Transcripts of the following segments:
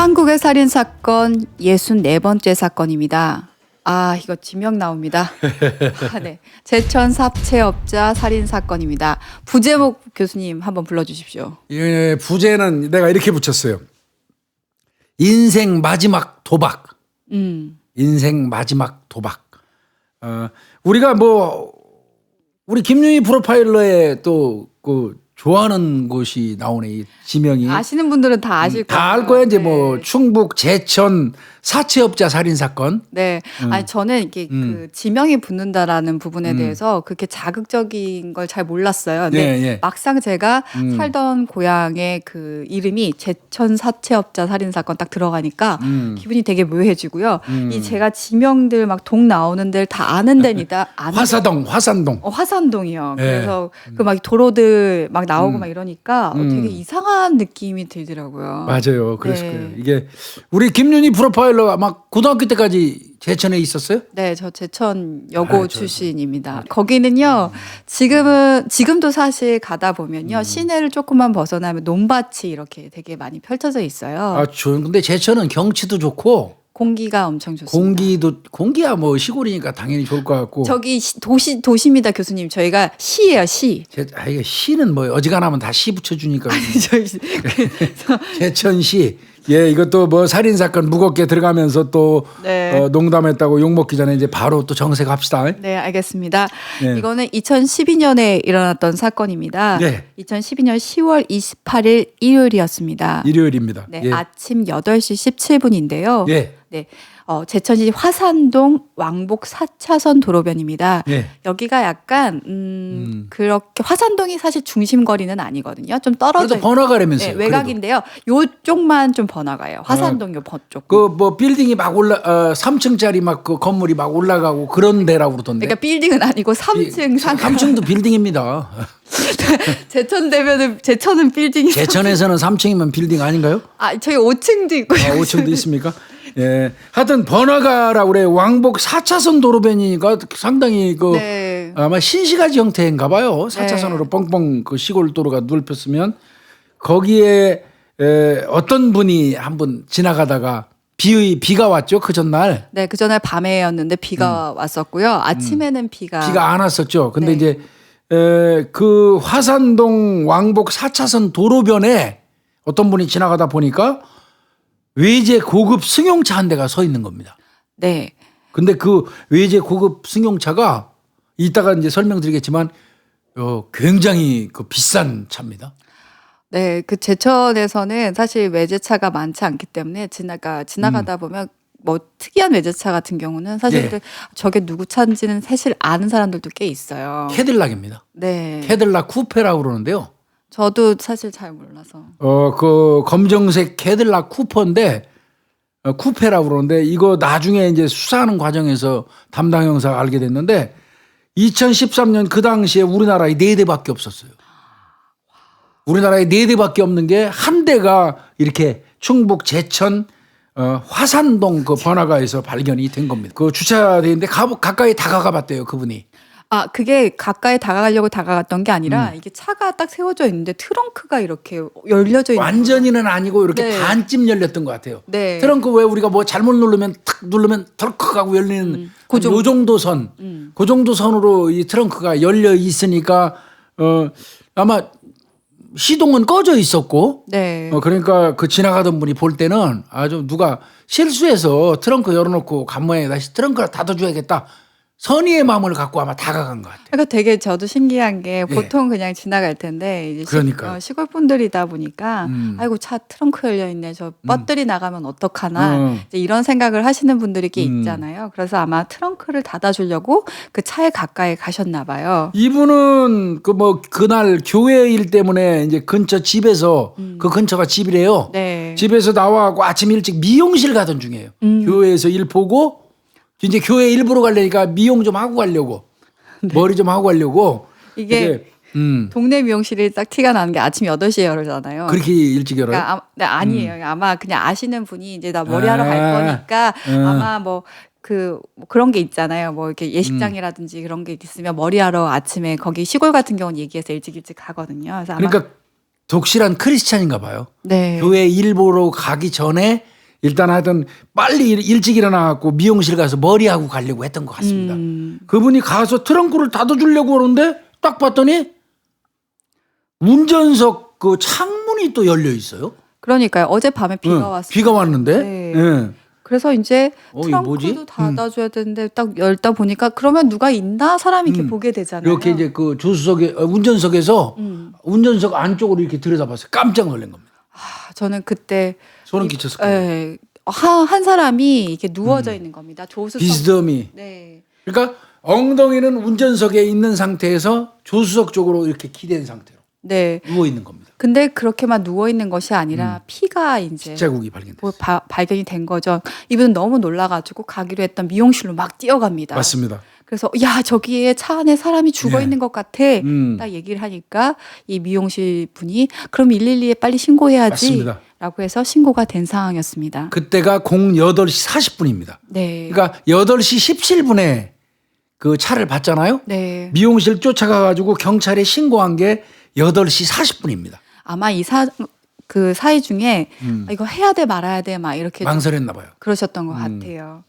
한국의 살인사건 64번째 사건입니다. 아, 이거 지명 나옵니다. 네. 제천 사채업자 살인사건입니다. 부제목 교수님 한번 불러주십시오. 예, 부제는 내가 이렇게 붙였어요. 인생 마지막 도박. 인생 마지막 도박. 우리가 우리 김윤희 프로파일러에 또 좋아하는 곳이 나오네, 이 지명이. 아시는 분들은 다 아실 거예요. 다 알 거야. 이제 네. 충북 제천 사채업자 살인 사건. 네. 아니, 저는 이게 그 지명이 붙는다라는 부분에 대해서 그렇게 자극적인 걸 잘 몰랐어요. 근데 예. 막상 제가 살던 고향의 그 이름이 제천 사채업자 살인 사건 딱 들어가니까 기분이 되게 묘해지고요. 이 제가 지명들 막 동 나오는 데를 다 아는 데니다. 화사동, 화산동. 화산동이요. 예. 그래서 그 막 도로들 막 나오고 막 이러니까 되게 이상한 느낌이 들더라고요. 맞아요. 그랬을 네. 거예요. 이게 우리 김윤희 프로파일러가 막 고등학교 때까지 제천에 있었어요? 네, 저 제천 여고 출신입니다. 거기는요, 지금도 사실 가다 보면요, 시내를 조금만 벗어나면 논밭이 이렇게 되게 많이 펼쳐져 있어요. 근데 제천은 경치도 좋고 공기가 엄청 좋습니다. 공기야 시골이니까 당연히 좋을 것 같고. 저기 도시입니다, 교수님. 저희가 시예요, 시. 이게 시는 어지간하면 다 시 붙여주니까. 저희 제천시. 예, 이것도 살인 사건 무겁게 들어가면서 또 네. 농담했다고 욕 먹기 전에 이제 바로 또 정색합시다. 네, 알겠습니다. 네. 이거는 2012년에 일어났던 사건입니다. 네. 2012년 10월 28일 일요일이었습니다. 일요일입니다. 네, 예. 아침 8시 17분인데요. 예. 네. 제천시 화산동 왕복 4차선 도로변입니다. 예. 여기가 약간 그렇게 화산동이 사실 중심거리는 아니거든요. 좀 떨어져 그래도 번화가라면서요. 네, 외곽인데요. 요쪽만 좀 번화가예요. 화산동 요 쪽. 빌딩이 막 3층짜리 그 건물이 막 올라가고 그런 데라고 그러던데. 그러니까 빌딩은 아니고 3층 상가. 3층도 빌딩입니다. 제천은 빌딩이. 제천에서는 3층이면 빌딩 아닌가요? 저희 5층도 있고. 5층도 있습니까? 예. 하여튼 번화가라고 그래. 왕복 4차선 도로변이니까 상당히 네. 아마 신시가지 형태인가 봐요. 4차선으로 뻥뻥 그 시골 도로가 넓혔으면 거기에 어떤 분이 한 분 지나가다가 비가 왔죠. 그 전날. 네, 그 전날 밤에였는데 비가 왔었고요. 아침에는 비가 안 왔었죠. 근데 네. 이제 그 화산동 왕복 4차선 도로변에 어떤 분이 지나가다 보니까 외제 고급 승용차 한 대가 서 있는 겁니다. 네. 근데 그 외제 고급 승용차가 이따가 이제 설명드리겠지만 굉장히 비싼 차입니다. 네, 그 제천에서는 사실 외제차가 많지 않기 때문에 지나가다 보면 특이한 외제차 같은 경우는 사실 예. 저게 누구 차인지는 사실 아는 사람들도 꽤 있어요. 캐딜락입니다. 네. 캐딜락 쿠페라고 그러는데요. 저도 사실 잘 몰라서. 그 검정색 캐딜락 쿠퍼인데 쿠페라고 그러는데 이거 나중에 이제 수사하는 과정에서 담당 형사가 알게 됐는데 2013년 그 당시에 우리나라에 4대밖에 없었어요. 우리나라에 4대밖에 없는 게 한 대가 이렇게 충북 제천 화산동 그 번화가에서 발견이 된 겁니다. 그 주차돼 있는데 가까이 다가가 봤대요, 그분이. 그게 가까이 다가갔던 게 아니라 이게 차가 딱 세워져 있는데 트렁크가 이렇게 열려져 있는 완전히는 아니고 이렇게 네. 반쯤 열렸던 것 같아요. 네. 트렁크 왜 우리가 잘못 누르면 탁 누르면 덜컥 하고 열리는 요 정도 선. 그 정도 선으로 이 트렁크가 열려 있으니까 아마 시동은 꺼져 있었고 네. 그러니까 그 지나가던 분이 볼 때는 아주 누가 실수해서 트렁크 열어놓고 간모에 다시 트렁크를 닫아줘야겠다. 선의의 마음을 갖고 아마 다가간 것 같아요. 그러니까 되게 저도 신기한 게 보통 그냥 지나갈 텐데 이제 그러니까요. 시골 분들이다 보니까 아이고 차 트렁크 열려 있네. 저 뻗들이 나가면 어떡하나. 이제 이런 생각을 하시는 분들이 꽤 있잖아요. 그래서 아마 트렁크를 닫아주려고 그 차에 가까이 가셨나 봐요. 이분은 그날 교회 일 때문에 이제 근처 집에서 그 근처가 집이래요. 네. 집에서 나와갖고 아침 일찍 미용실 가던 중이에요. 교회에서 일 보고 이제 교회 일부러 가려니까 미용 좀 하고 가려고 머리 좀 하고 가려고 이게 동네 미용실이 딱 티가 나는 게 아침 8시에 열잖아요. 그렇게 일찍 열어요? 그러니까 아니에요. 아마 그냥 아시는 분이 이제 나 머리하러 갈 거니까 아마 그런 게 있잖아요. 이렇게 예식장이라든지 그런 게 있으면 머리하러 아침에 거기 시골 같은 경우는 얘기해서 일찍 가거든요. 그래서 아마 그러니까 독실한 크리스찬인가 봐요. 네. 교회 일보러 가기 전에 일단 하여튼 빨리 일찍 일어나갖고 미용실 가서 머리하고 가려고 했던 것 같습니다. 그분이 가서 트렁크를 닫아주려고 그러는데 딱 봤더니 운전석 그 창문이 또 열려 있어요. 그러니까요. 어젯밤에 비가 왔어요. 비가 왔는데. 네. 예. 그래서 이제 이거 뭐지? 트렁크도 닫아줘야 되는데 딱 열다 보니까 그러면 누가 있나 사람이 이렇게 보게 되잖아요. 이렇게 이제 그 조수석에 운전석에서 운전석 안쪽으로 이렇게 들여다봤어요. 깜짝 놀란 겁니다. 저는 그때 소름 끼쳤을 거예요. 예, 한 사람이 이렇게 누워져 있는 겁니다. 조수석. 비스듬히. 네. 그러니까 엉덩이는 운전석에 있는 상태에서 조수석 쪽으로 이렇게 기댄 상태로 네. 누워 있는 겁니다. 근데 그렇게만 누워 있는 것이 아니라 피가 이제 자국이 발견됐어요. 발견이 된 거죠. 이분은 너무 놀라가지고 가기로 했던 미용실로 막 뛰어갑니다. 맞습니다. 그래서 야 저기에 차 안에 사람이 죽어 네. 있는 것 같아. 딱 얘기를 하니까 이 미용실 분이 그럼 112에 빨리 신고해야지. 맞습니다. 라고 해서 신고가 된 상황이었습니다. 그때가 08시 40분입니다. 네. 그러니까 8시 17분에 그 차를 봤잖아요. 네. 미용실 쫓아가가지고 경찰에 신고한 게 8시 40분입니다. 아마 그 사이 중에 아, 이거 해야 돼 말아야 돼 막 이렇게 좀 망설였나 봐요. 그러셨던 것 같아요.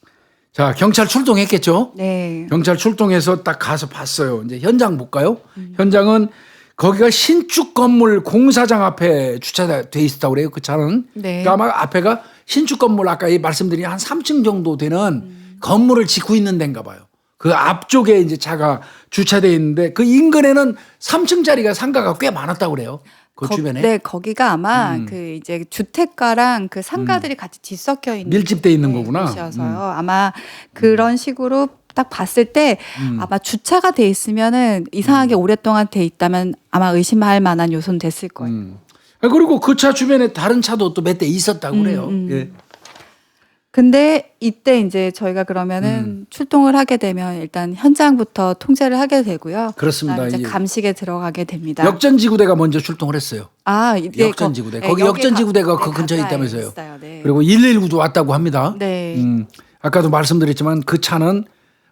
자, 경찰 출동했겠죠? 네. 경찰 출동해서 딱 가서 봤어요. 이제 현장 볼까요? 현장은 거기가 신축 건물 공사장 앞에 주차돼 있었다고 그래요. 그 차는. 네. 그러니까 아마 앞에가 신축 건물 아까 말씀드린 한 3층 정도 되는 건물을 짓고 있는 데인가 봐요. 그 앞쪽에 이제 차가 주차돼 있는데 그 인근에는 3층짜리가 상가가 꽤 많았다고 그래요. 그 주변에. 네, 거기가 아마 그 이제 주택가랑 그 상가들이 같이 뒤섞여 있는 밀집돼 있는 거구나. 곳이어서요. 아마 그런 식으로 딱 봤을 때 아마 주차가 돼 있으면은 이상하게 오랫동안 돼 있다면 아마 의심할 만한 요소는 됐을 거예요. 그리고 그 차 주변에 다른 차도 또 몇 대 있었다고 그래요. 예. 근데 이때 이제 저희가 그러면은 출동을 하게 되면 일단 현장부터 통제를 하게 되고요. 그렇습니다. 이제 이제 감식에 들어가게 됩니다. 역전지구대가 먼저 출동을 했어요. 아, 네, 역전지구대. 거기 역전지구대가 그 근처에 있다면서요. 있어요. 네. 그리고 119도 왔다고 합니다. 네. 아까도 말씀드렸지만 그 차는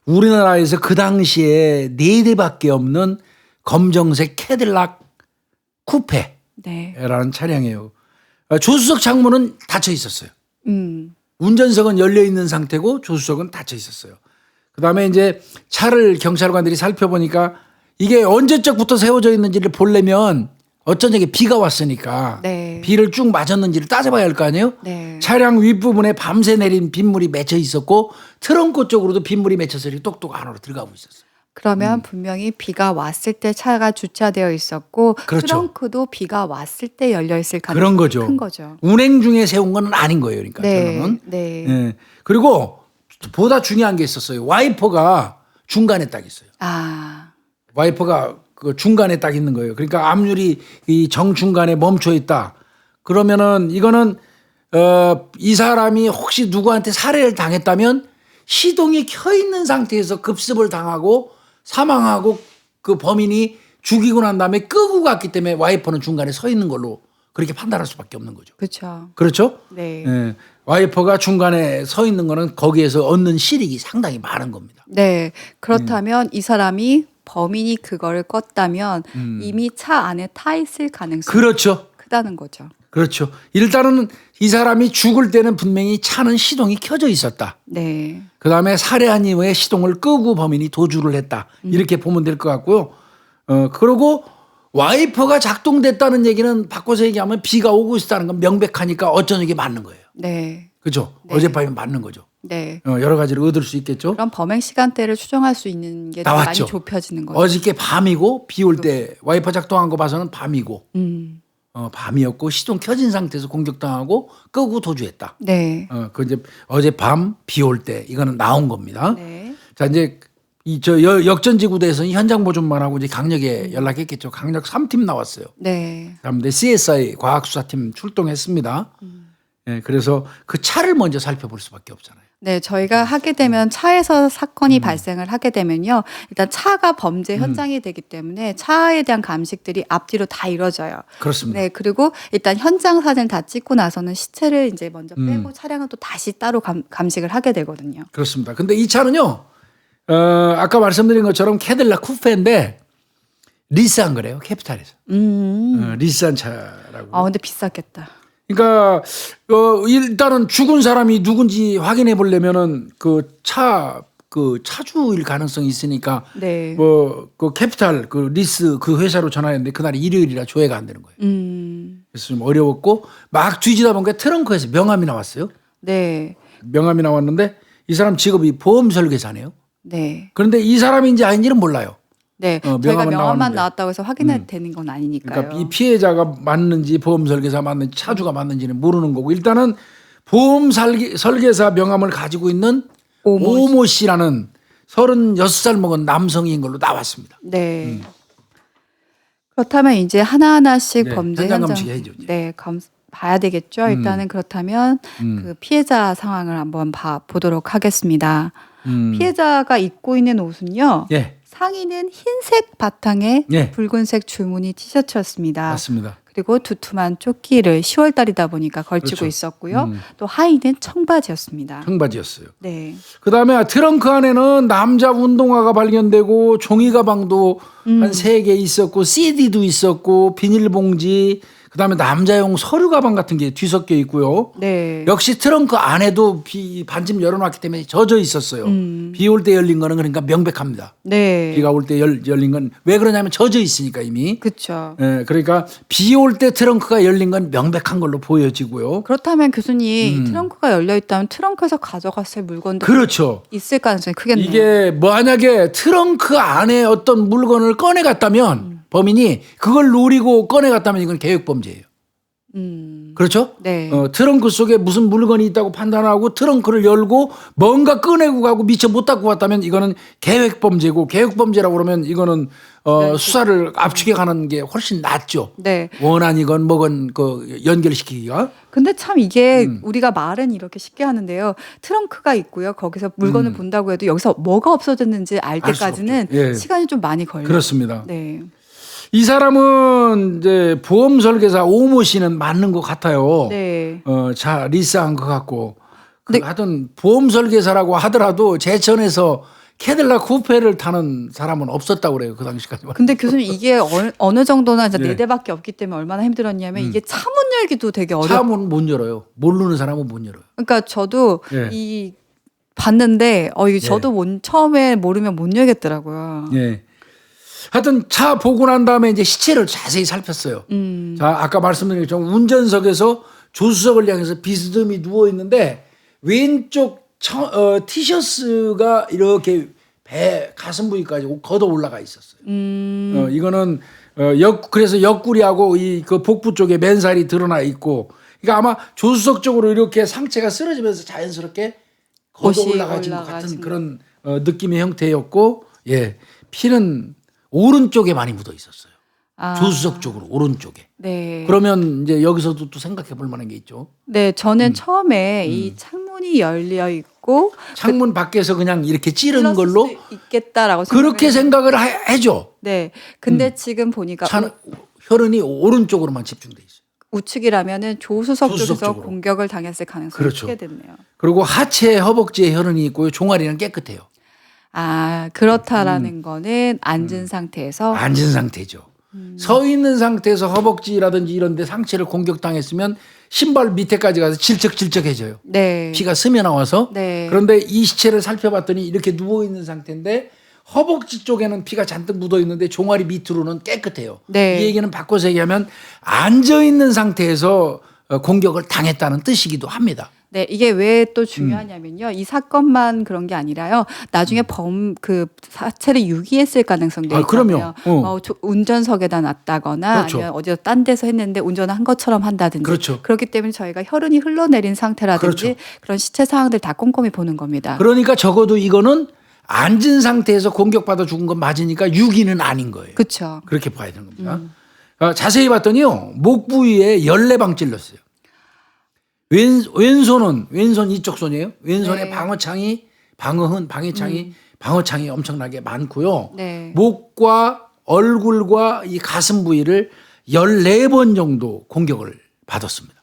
우리나라에서 그 당시에 4대밖에 없는 검정색 캐딜락 쿠페라는 네. 차량이에요. 조수석 창문은 닫혀 있었어요. 음. 운전석은 열려 있는 상태고 조수석은 닫혀 있었어요. 그다음에 이제 차를 경찰관들이 살펴보니까 이게 언제적부터 세워져 있는지를 보려면 어쩐 적에 비가 왔으니까 네. 비를 쭉 맞았는지를 따져봐야 할 거 아니에요? 네. 차량 윗부분에 밤새 내린 빗물이 맺혀 있었고 트렁크 쪽으로도 빗물이 맺혀서 이렇게 똑똑 안으로 들어가고 있었어요. 그러면 분명히 비가 왔을 때 차가 주차되어 있었고 그렇죠. 트렁크도 비가 왔을 때 열려 있을 그런 가능성이 거죠. 큰 거죠. 운행 중에 세운 건 아닌 거예요. 그러니까 네. 저는. 네. 예. 그리고 보다 중요한 게 있었어요. 와이퍼가 중간에 딱 있어요. 아. 와이퍼가 그 중간에 딱 있는 거예요. 그러니까 앞유리 이 정중간에 멈춰 있다. 그러면은 이거는 이 사람이 혹시 누구한테 살해를 당했다면 시동이 켜 있는 상태에서 급습을 당하고 사망하고 그 범인이 죽이고 난 다음에 끄고 갔기 때문에 와이퍼는 중간에 서 있는 걸로 그렇게 판단할 수밖에 없는 거죠. 그렇죠. 그렇죠? 네. 예. 와이퍼가 중간에 서 있는 거는 거기에서 얻는 실익이 상당히 많은 겁니다. 네. 그렇다면 이 사람이 범인이 그거를 껐다면 이미 차 안에 타 있을 가능성이 그렇죠. 크다는 거죠. 그렇죠. 일단은 이 사람이 죽을 때는 분명히 차는 시동이 켜져 있었다. 네. 그다음에 살해한 이후에 시동을 끄고 범인이 도주를 했다. 이렇게 보면 될 것 같고요. 그리고 와이퍼가 작동됐다는 얘기는 바꿔서 얘기하면 비가 오고 있었다는 건 명백하니까 어쩐 게 맞는 거예요. 네. 그렇죠? 네. 어젯밤에 맞는 거죠. 네. 여러 가지를 얻을 수 있겠죠. 그럼 범행 시간대를 추정할 수 있는 게 더 많이 나왔죠. 좁혀지는 거죠. 어저께 밤이고 비 올 때 와이퍼 작동한 거 봐서는 밤이고 밤이었고 시동 켜진 상태에서 공격당하고 끄고 도주했다. 네. 그 이제 어젯밤 비 올 때 이거는 나온 겁니다. 네. 자 이제 저 역전지구대에서는 현장 보존만 하고 이제 강력에 연락했겠죠. 강력 3팀 나왔어요. 네. 그다음에 CSI 과학수사팀 출동했습니다. 예, 그래서 그 차를 먼저 살펴볼 수밖에 없잖아요. 네, 저희가 하게 되면 차에서 사건이 발생을 하게 되면요. 일단 차가 범죄 현장이 되기 때문에 차에 대한 감식들이 앞뒤로 다 이루어져요. 그렇습니다. 네, 그리고 일단 현장 사진을 다 찍고 나서는 시체를 이제 먼저 빼고 차량은 또 다시 따로 감식을 하게 되거든요. 그렇습니다. 근데 이 차는요, 아까 말씀드린 것처럼 캐딜락 쿠페인데 리스한 거래요. 캐피탈에서. 리스한 차라고. 아, 근데 비쌌겠다. 그러니까 일단은 죽은 사람이 누군지 확인해 보려면은 그 차주일 가능성이 있으니까 네. 그 캐피탈 그 리스 그 회사로 전화했는데 그날이 일요일이라 조회가 안 되는 거예요. 그래서 좀 어려웠고 막 뒤지다 보니까 트렁크에서 명함이 나왔어요. 네. 명함이 나왔는데 이 사람 직업이 보험 설계사네요. 네. 그런데 이 사람인지 아닌지는 몰라요. 네. 저희가 명함은 명함만 나왔는데. 나왔다고 해서 확인해야 되는 건 아니니까요. 그러니까 이 피해자가 맞는지 보험 설계사 맞는지 차주가 맞는지는 모르는 거고 일단은 보험 설계사 명함을 가지고 있는 오모 씨라는 36살 먹은 남성인 걸로 나왔습니다. 네. 그렇다면 이제 하나하나씩 네, 범죄 현장 현장 감식 해야죠, 이제. 네, 봐야 되겠죠. 일단은 그렇다면 그 피해자 상황을 한번 보도록 하겠습니다. 피해자가 입고 있는 옷은요. 예, 상의는 흰색 바탕에 예. 붉은색 줄무늬 티셔츠였습니다. 맞습니다. 그리고 두툼한 조끼를 10월 달이다 보니까 걸치고 그렇죠. 있었고요. 또 하의는 청바지였습니다. 청바지였어요. 네. 그다음에 트렁크 안에는 남자 운동화가 발견되고 종이 가방도 한 3개 있었고 CD도 있었고 비닐봉지 그다음에 남자용 서류 가방 같은 게 뒤섞여 있고요. 네. 역시 트렁크 안에도 반쯤 열어놨기 때문에 젖어 있었어요. 비 올 때 열린 거는 그러니까 명백합니다. 네. 비가 올 때 열린 건 왜 그러냐면 젖어 있으니까 이미. 그렇죠. 예, 그러니까 비 올 때 트렁크가 열린 건 명백한 걸로 보여지고요. 그렇다면 교수님 트렁크가 열려 있다면 트렁크에서 가져갔을 물건도 그렇죠. 있을 가능성이 크겠네요. 이게 만약에 트렁크 안에 어떤 물건을 꺼내 갔다면 범인이 그걸 노리고 꺼내 갔다면 이건 계획 범죄예요. 그렇죠? 네. 트렁크 속에 무슨 물건이 있다고 판단하고 트렁크를 열고 뭔가 꺼내고 가고 미처 못 닦고 갔다면 이거는 계획 범죄고 계획 범죄라고 그러면 이거는 수사를 압축해 가는 게 훨씬 낫죠. 네. 원한이건 뭐건 그 연결시키기가. 근데 참 이게 우리가 말은 이렇게 쉽게 하는데요. 트렁크가 있고요. 거기서 물건을 본다고 해도 여기서 뭐가 없어졌는지 알 알 수가 때까지는 없죠. 예. 시간이 좀 많이 걸려요. 그렇습니다. 네. 이 사람은 이제 보험 설계사 오모 씨는 맞는 것 같아요. 네. 자 리스한 것 같고. 네. 하여튼 보험 설계사라고 하더라도 제천에서 캐딜락 쿠페를 타는 사람은 없었다고 그래요. 그 당시까지만. 근데 교수님 이게 어느 정도나 이제 네. 4대밖에 없기 때문에 얼마나 힘들었냐면 이게 차문 열기도 되게 어려워. 차문 못 열어요. 모르는 사람은 못 열어요. 그러니까 저도 예. 이 봤는데 이게 저도 처음에 모르면 못 열겠더라고요. 예. 하여튼 차 보고 난 다음에 이제 시체를 자세히 살폈어요. 자, 아까 말씀드린 것처럼 운전석에서 조수석을 향해서 비스듬히 누워 있는데 왼쪽 티셔츠가 이렇게 배 가슴 부위까지 걷어 올라가 있었어요. 이거는 그래서 옆구리하고 이 그 복부 쪽에 맨살이 드러나 있고, 그러니까 아마 조수석 쪽으로 이렇게 상체가 쓰러지면서 자연스럽게 걷어 옷이 올라가진 것 같은 올라가신 그런 느낌의 형태였고, 예, 피는 오른쪽에 많이 묻어 있었어요. 조수석 쪽으로 오른쪽에. 네. 그러면 이제 여기서도 또 생각해 볼 만한 게 있죠. 네, 저는 처음에 이 창문이 열려 있고 창문 밖에서 그냥 이렇게 찌른 찔렀을 걸로 수 있겠다라고 그렇게 생각을 해줘. 네. 근데 지금 보니까 차는 혈흔이 오른쪽으로만 집중돼 있어요. 우측이라면은 조수석 조수석 쪽에서 쪽으로. 공격을 당했을 가능성이 그렇죠. 크게 됐네요. 그리고 하체, 허벅지에 혈흔이 있고요. 종아리는 깨끗해요. 아, 그렇다라는 거는 앉은 상태에서 앉은 상태죠. 서 있는 상태에서 허벅지라든지 이런 데 상체를 공격당했으면 신발 밑에까지 가서 질척질척해져요. 네. 피가 스며 나와서. 네. 그런데 이 시체를 살펴봤더니 이렇게 누워 있는 상태인데 허벅지 쪽에는 피가 잔뜩 묻어 있는데 종아리 밑으로는 깨끗해요. 네. 이 얘기는 바꿔서 얘기하면 앉아 있는 상태에서 공격을 당했다는 뜻이기도 합니다. 네, 이게 왜 또 중요하냐면요. 이 사건만 그런 게 아니라요. 나중에 그 사체를 유기했을 가능성도 아, 있잖아요. 그럼요. 운전석에다 놨다거나 그렇죠. 아니면 어디서 딴 데서 했는데 운전을 한 것처럼 한다든지. 그렇죠. 그렇기 때문에 저희가 혈흔이 흘러내린 상태라든지 그렇죠. 그런 시체 상황들 다 꼼꼼히 보는 겁니다. 그러니까 적어도 이거는 앉은 상태에서 공격받아 죽은 건 맞으니까 유기는 아닌 거예요. 그렇죠. 그렇게 봐야 되는 겁니다. 자세히 봤더니요. 목 부위에 14방 찔렀어요. 왼손 이쪽 손이에요. 왼손에 네. 방어창이 엄청나게 많고요. 네. 목과 얼굴과 이 가슴 부위를 14번 정도 공격을 받았습니다.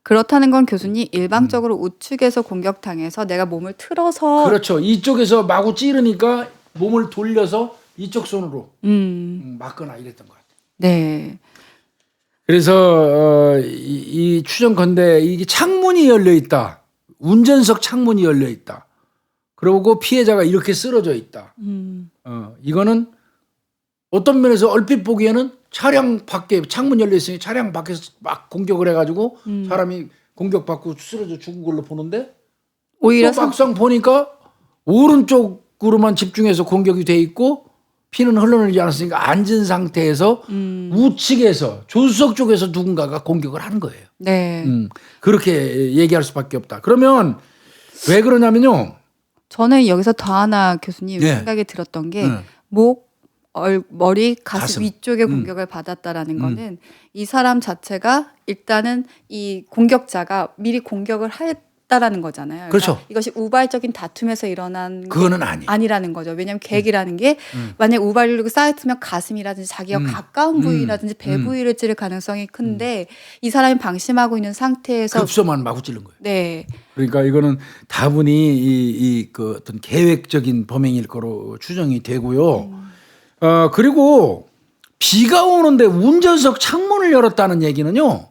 그렇다는 건 교수님 일방적으로 우측에서 공격당해서 내가 몸을 틀어서 그렇죠. 이쪽에서 마구 찌르니까 몸을 돌려서 이쪽 손으로 막거나 이랬던 것 같아요. 네. 그래서 이 추정컨대 이게 창문이 열려 있다. 운전석 창문이 열려 있다. 그리고 피해자가 이렇게 쓰러져 있다. 이거는 어떤 면에서 얼핏 보기에는 차량 밖에 창문 열려 있으니 차량 밖에서 막 공격을 해가지고 사람이 공격받고 쓰러져 죽은 걸로 보는데 오히려 또 막상 보니까 오른쪽으로만 집중해서 공격이 돼 있고 피는 흘러내리지 않았으니까 앉은 상태에서 우측에서 조수석 쪽에서 누군가가 공격을 한 거예요. 네. 그렇게 얘기할 수밖에 없다. 그러면 왜 그러냐면요. 저는 여기서 더 하나 교수님 네. 생각이 들었던 게 목, 머리, 가슴 가슴. 위쪽에 공격을 받았다라는 거는 이 사람 자체가 일단은 이 공격자가 미리 공격을 했다라는 거잖아요. 그렇죠. 그러니까 이것이 우발적인 다툼에서 일어난 그거는 아니에요. 아니라는 거죠. 왜냐하면 계획이라는 게 만약 우발력이 쌓였으면 가슴이라든지 자기가 가까운 부위라든지 배 부위를 찌를 가능성이 큰데 이 사람이 방심하고 있는 상태에서 급소만 마구 찌른 거예요. 네. 그러니까 이거는 다분히 그 어떤 계획적인 범행일 거로 추정이 되고요. 그리고 비가 오는데 운전석 창문을 열었다는 얘기는요.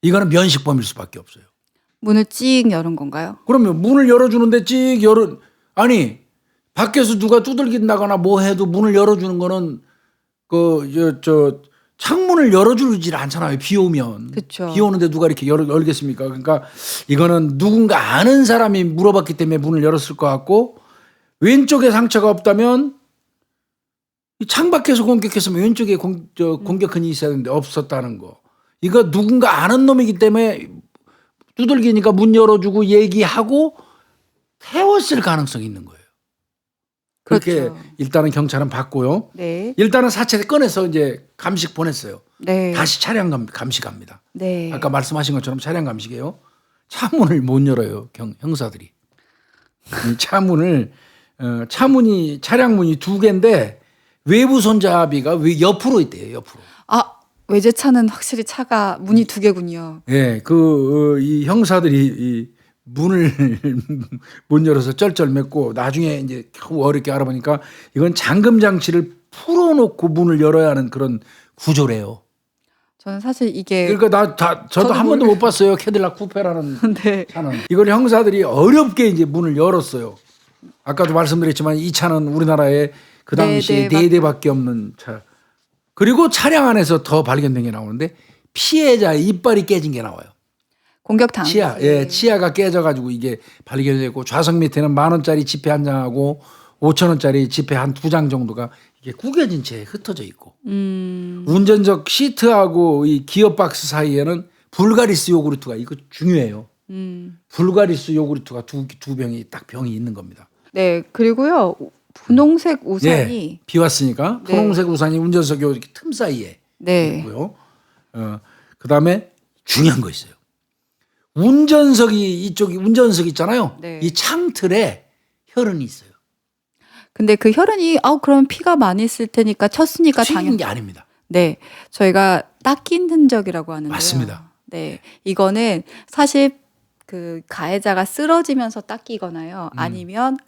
이거는 면식범일 수밖에 없어요. 문을 찍 여는 건가요? 그러면 문을 열어주는데 아니 밖에서 누가 두들긴다거나 뭐 해도 문을 열어주는 거는 창문을 열어주질 않잖아요. 비 오면. 그쵸. 비 오는데 누가 이렇게 열겠습니까? 그러니까 이거는 누군가 아는 사람이 물어봤기 때문에 문을 열었을 것 같고 왼쪽에 상처가 없다면 이 창밖에서 공격했으면 왼쪽에 공격흔이 있어야 되는데 없었다는 거. 이거 누군가 아는 놈이기 때문에 두들기니까 문 열어주고 얘기하고 태웠을 가능성이 있는 거예요. 그렇게 그렇죠. 일단은 경찰은 봤고요. 네. 일단은 사체를 꺼내서 이제 감식 보냈어요. 네. 다시 차량 감식합니다. 네. 아까 말씀하신 것처럼 차량 감식이에요. 차문을 못 열어요. 형사들이. 이 차량 문이 두 개인데 외부 손잡이가 옆으로 있대요. 옆으로. 아, 외제차는 확실히 차가 문이 두 개군요. 예, 이 형사들이 이 문을 못 열어서 쩔쩔맸고 나중에 이제 겨우 어렵게 알아보니까 이건 잠금 장치를 풀어놓고 문을 열어야 하는 그런 구조래요. 저는 사실 이게 그러니까 저도 한 번도 못 봤어요. 캐딜락 쿠페라는 네. 차는. 이걸 형사들이 어렵게 이제 문을 열었어요. 아까도 말씀드렸지만 이 차는 우리나라에 그 당시에 네 대밖에 없는 차. 그리고 차량 안에서 더 발견된 게 나오는데 피해자의 이빨이 깨진 게 나와요. 공격 당시 치아가 깨져가지고 이게 발견됐고 좌석 밑에는 10,000원짜리 지폐 한 장하고 5,000원짜리 지폐 한 2장 정도가 이게 구겨진 채 흩어져 있고 운전석 시트하고 이 기어 박스 사이에는 불가리스 요구르트가 이거 중요해요. 불가리스 요구르트가 두 병이 딱 병이 있는 겁니다. 네, 그리고요 분홍색 우산이 비 왔으니까 분홍색 우산이 운전석 요 틈 사이에 있고요. 그다음에 중요한 거 있어요. 운전석 있잖아요. 네. 이 창틀에 혈흔이 있어요. 근데 그 혈흔이 그러면 피가 많이 있을 테니까 쳤으니까 튀긴 게 아닙니다. 네, 저희가 닦인 흔적이라고 하는데요. 맞습니다. 네, 이거는 사실 그 가해자가 쓰러지면서 닦이거나요. 아니면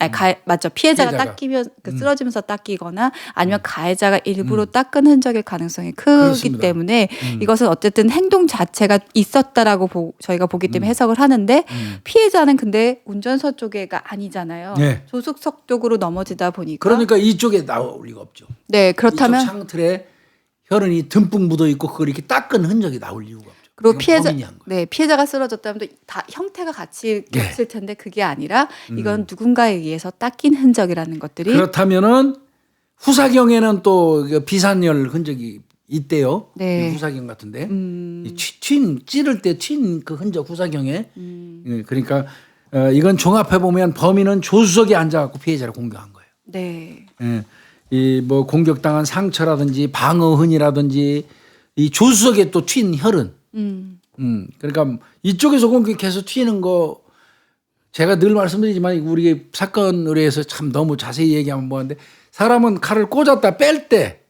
맞죠. 피해자가 닦이면 쓰러지면서 닦이거나 아니면 가해자가 일부러 닦은 흔적일 가능성이 크기 그렇습니다. 때문에 이것은 어쨌든 행동 자체가 있었다라고 저희가 보기 때문에 해석을 하는데 피해자는 근데 운전석 쪽에가 아니잖아요. 네. 조수석 쪽으로 넘어지다 보니까 그러니까 이쪽에 나올 리가 없죠. 네, 그렇다면 이쪽 창틀에 혈흔이 듬뿍 묻어 있고 그걸 이렇게 닦은 흔적이 나올 이유가 없죠. 그리고 범인이 피해자가 쓰러졌다면 다 형태가 같이 예. 겹칠 텐데 그게 아니라 이건 누군가에 의해서 닦인 흔적이라는 것들이 그렇다면은 후사경에는 또 비산열 흔적이 있대요. 네. 이 후사경 같은데 찌를 때 튄 그 흔적 후사경에 예, 그러니까 이건 종합해 보면 범인은 조수석에 앉아갖고 피해자를 공격한 거예요. 네. 예. 이 뭐 공격당한 상처라든지 방어흔이라든지 이 조수석에 또 튄 혈흔. 그러니까 이쪽에서 공격해서 튀는 거 제가 늘 말씀드리지만 우리 사건 의뢰에서 참 너무 자세히 얘기하면 뭐한데 사람은 칼을 꽂았다 뺄 때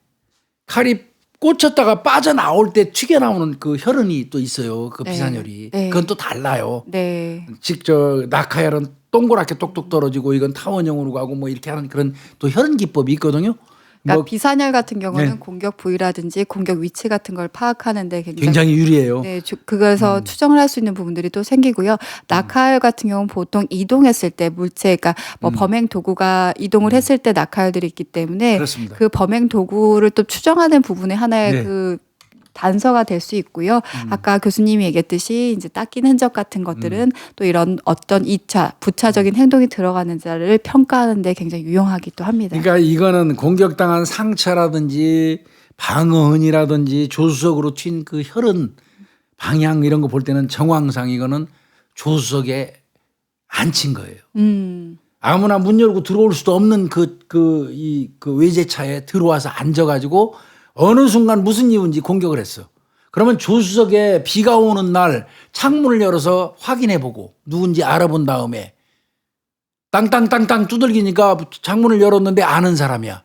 칼이 꽂혔다가 빠져나올 때 튀겨나오는 그 혈흔이 또 있어요. 그 네. 비산혈이. 네. 그건 또 달라요. 네. 즉 낙하혈은 동그랗게 똑똑 떨어지고 이건 타원형으로 가고 뭐 이렇게 하는 그런 또 혈흔 기법이 있거든요. 그러니까 뭐 비산혈 같은 경우는 네. 공격 부위라든지 공격 위치 같은 걸 파악하는데 굉장히 유리해요. 네, 그래서 추정을 할 수 있는 부분들이 또 생기고요. 낙하혈 같은 경우는 보통 이동했을 때 물체, 그러니까 뭐 범행 도구가 이동을 했을 때 낙하혈들이 있기 때문에 그렇습니다. 그 범행 도구를 또 추정하는 부분의 하나의 네. 그 단서가 될 수 있고요. 아까 교수님이 얘기했듯이 이제 닦인 흔적 같은 것들은 또 이런 어떤 2차, 부차적인 행동이 들어가는지를 평가하는 데 굉장히 유용하기도 합니다. 그러니까 이거는 공격당한 상처라든지 방어흔이라든지 조수석으로 튄 그 혈흔 방향 이런 거 볼 때는 정황상 이거는 조수석에 앉힌 거예요. 아무나 문 열고 들어올 수도 없는 그 외제차에 들어와서 앉아가지고 어느 순간 무슨 이유인지 공격을 했어. 그러면 조수석에 비가 오는 날 창문을 열어서 확인해 보고 누군지 알아본 다음에 땅땅땅땅 두들기니까 창문을 열었는데 아는 사람이야.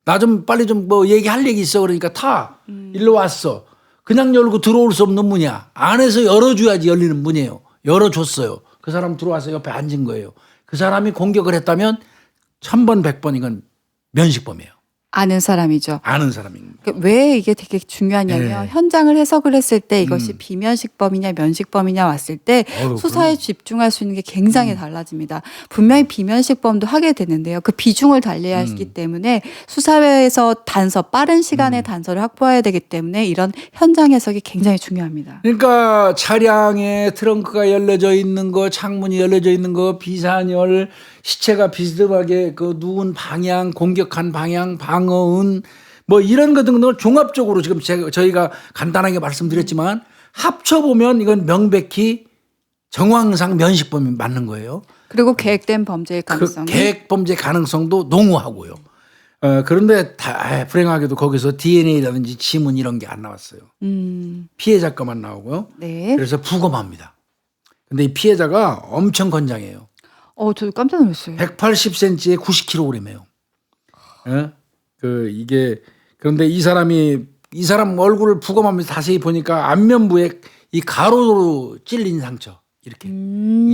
나 좀 빨리 좀 뭐 얘기할 얘기 있어. 그러니까 타. 일로 왔어. 그냥 열고 들어올 수 없는 문이야. 안에서 열어줘야지 열리는 문이에요. 열어줬어요. 그 사람 들어와서 옆에 앉은 거예요. 그 사람이 공격을 했다면 1000번 100번 이건 면식범이에요. 아는 사람이죠. 아는 사람입니다. 그러니까 왜 이게 되게 중요하냐면 네. 현장을 해석을 했을 때 이것이 비면식범이냐 면식범이냐 왔을 때 수사에 집중할 수 있는 게 굉장히 달라집니다. 분명히 비면식범도 하게 되는데요. 그 비중을 달리해야 하기 때문에 수사에서 단서, 빠른 시간에 단서를 확보해야 되기 때문에 이런 현장 해석이 굉장히 중요합니다. 그러니까 차량에 트렁크가 열려져 있는 거, 창문이 열려져 있는 거, 비산열, 시체가 비스듬하게 그 누운 방향, 공격한 방향, 방어운 뭐 이런 것 등을 종합적으로 지금 저희가 간단하게 말씀드렸지만 합쳐보면 이건 명백히 정황상 면식범이 맞는 거예요. 그리고 계획된 범죄의 가능성이. 그 계획 범죄 가능성도 농후하고요. 그런데 불행하게도 거기서 DNA라든지 지문 이런 게 안 나왔어요. 피해자 거만 나오고요. 네. 그래서 부검합니다. 근데 이 피해자가 엄청 건장해요. 저도 깜짝 놀랐어요. 180cm에 90kg이에요. 그런데 이 사람 얼굴을 부검하면서 자세히 보니까 안면부에 이 가로로 찔린 상처 이렇게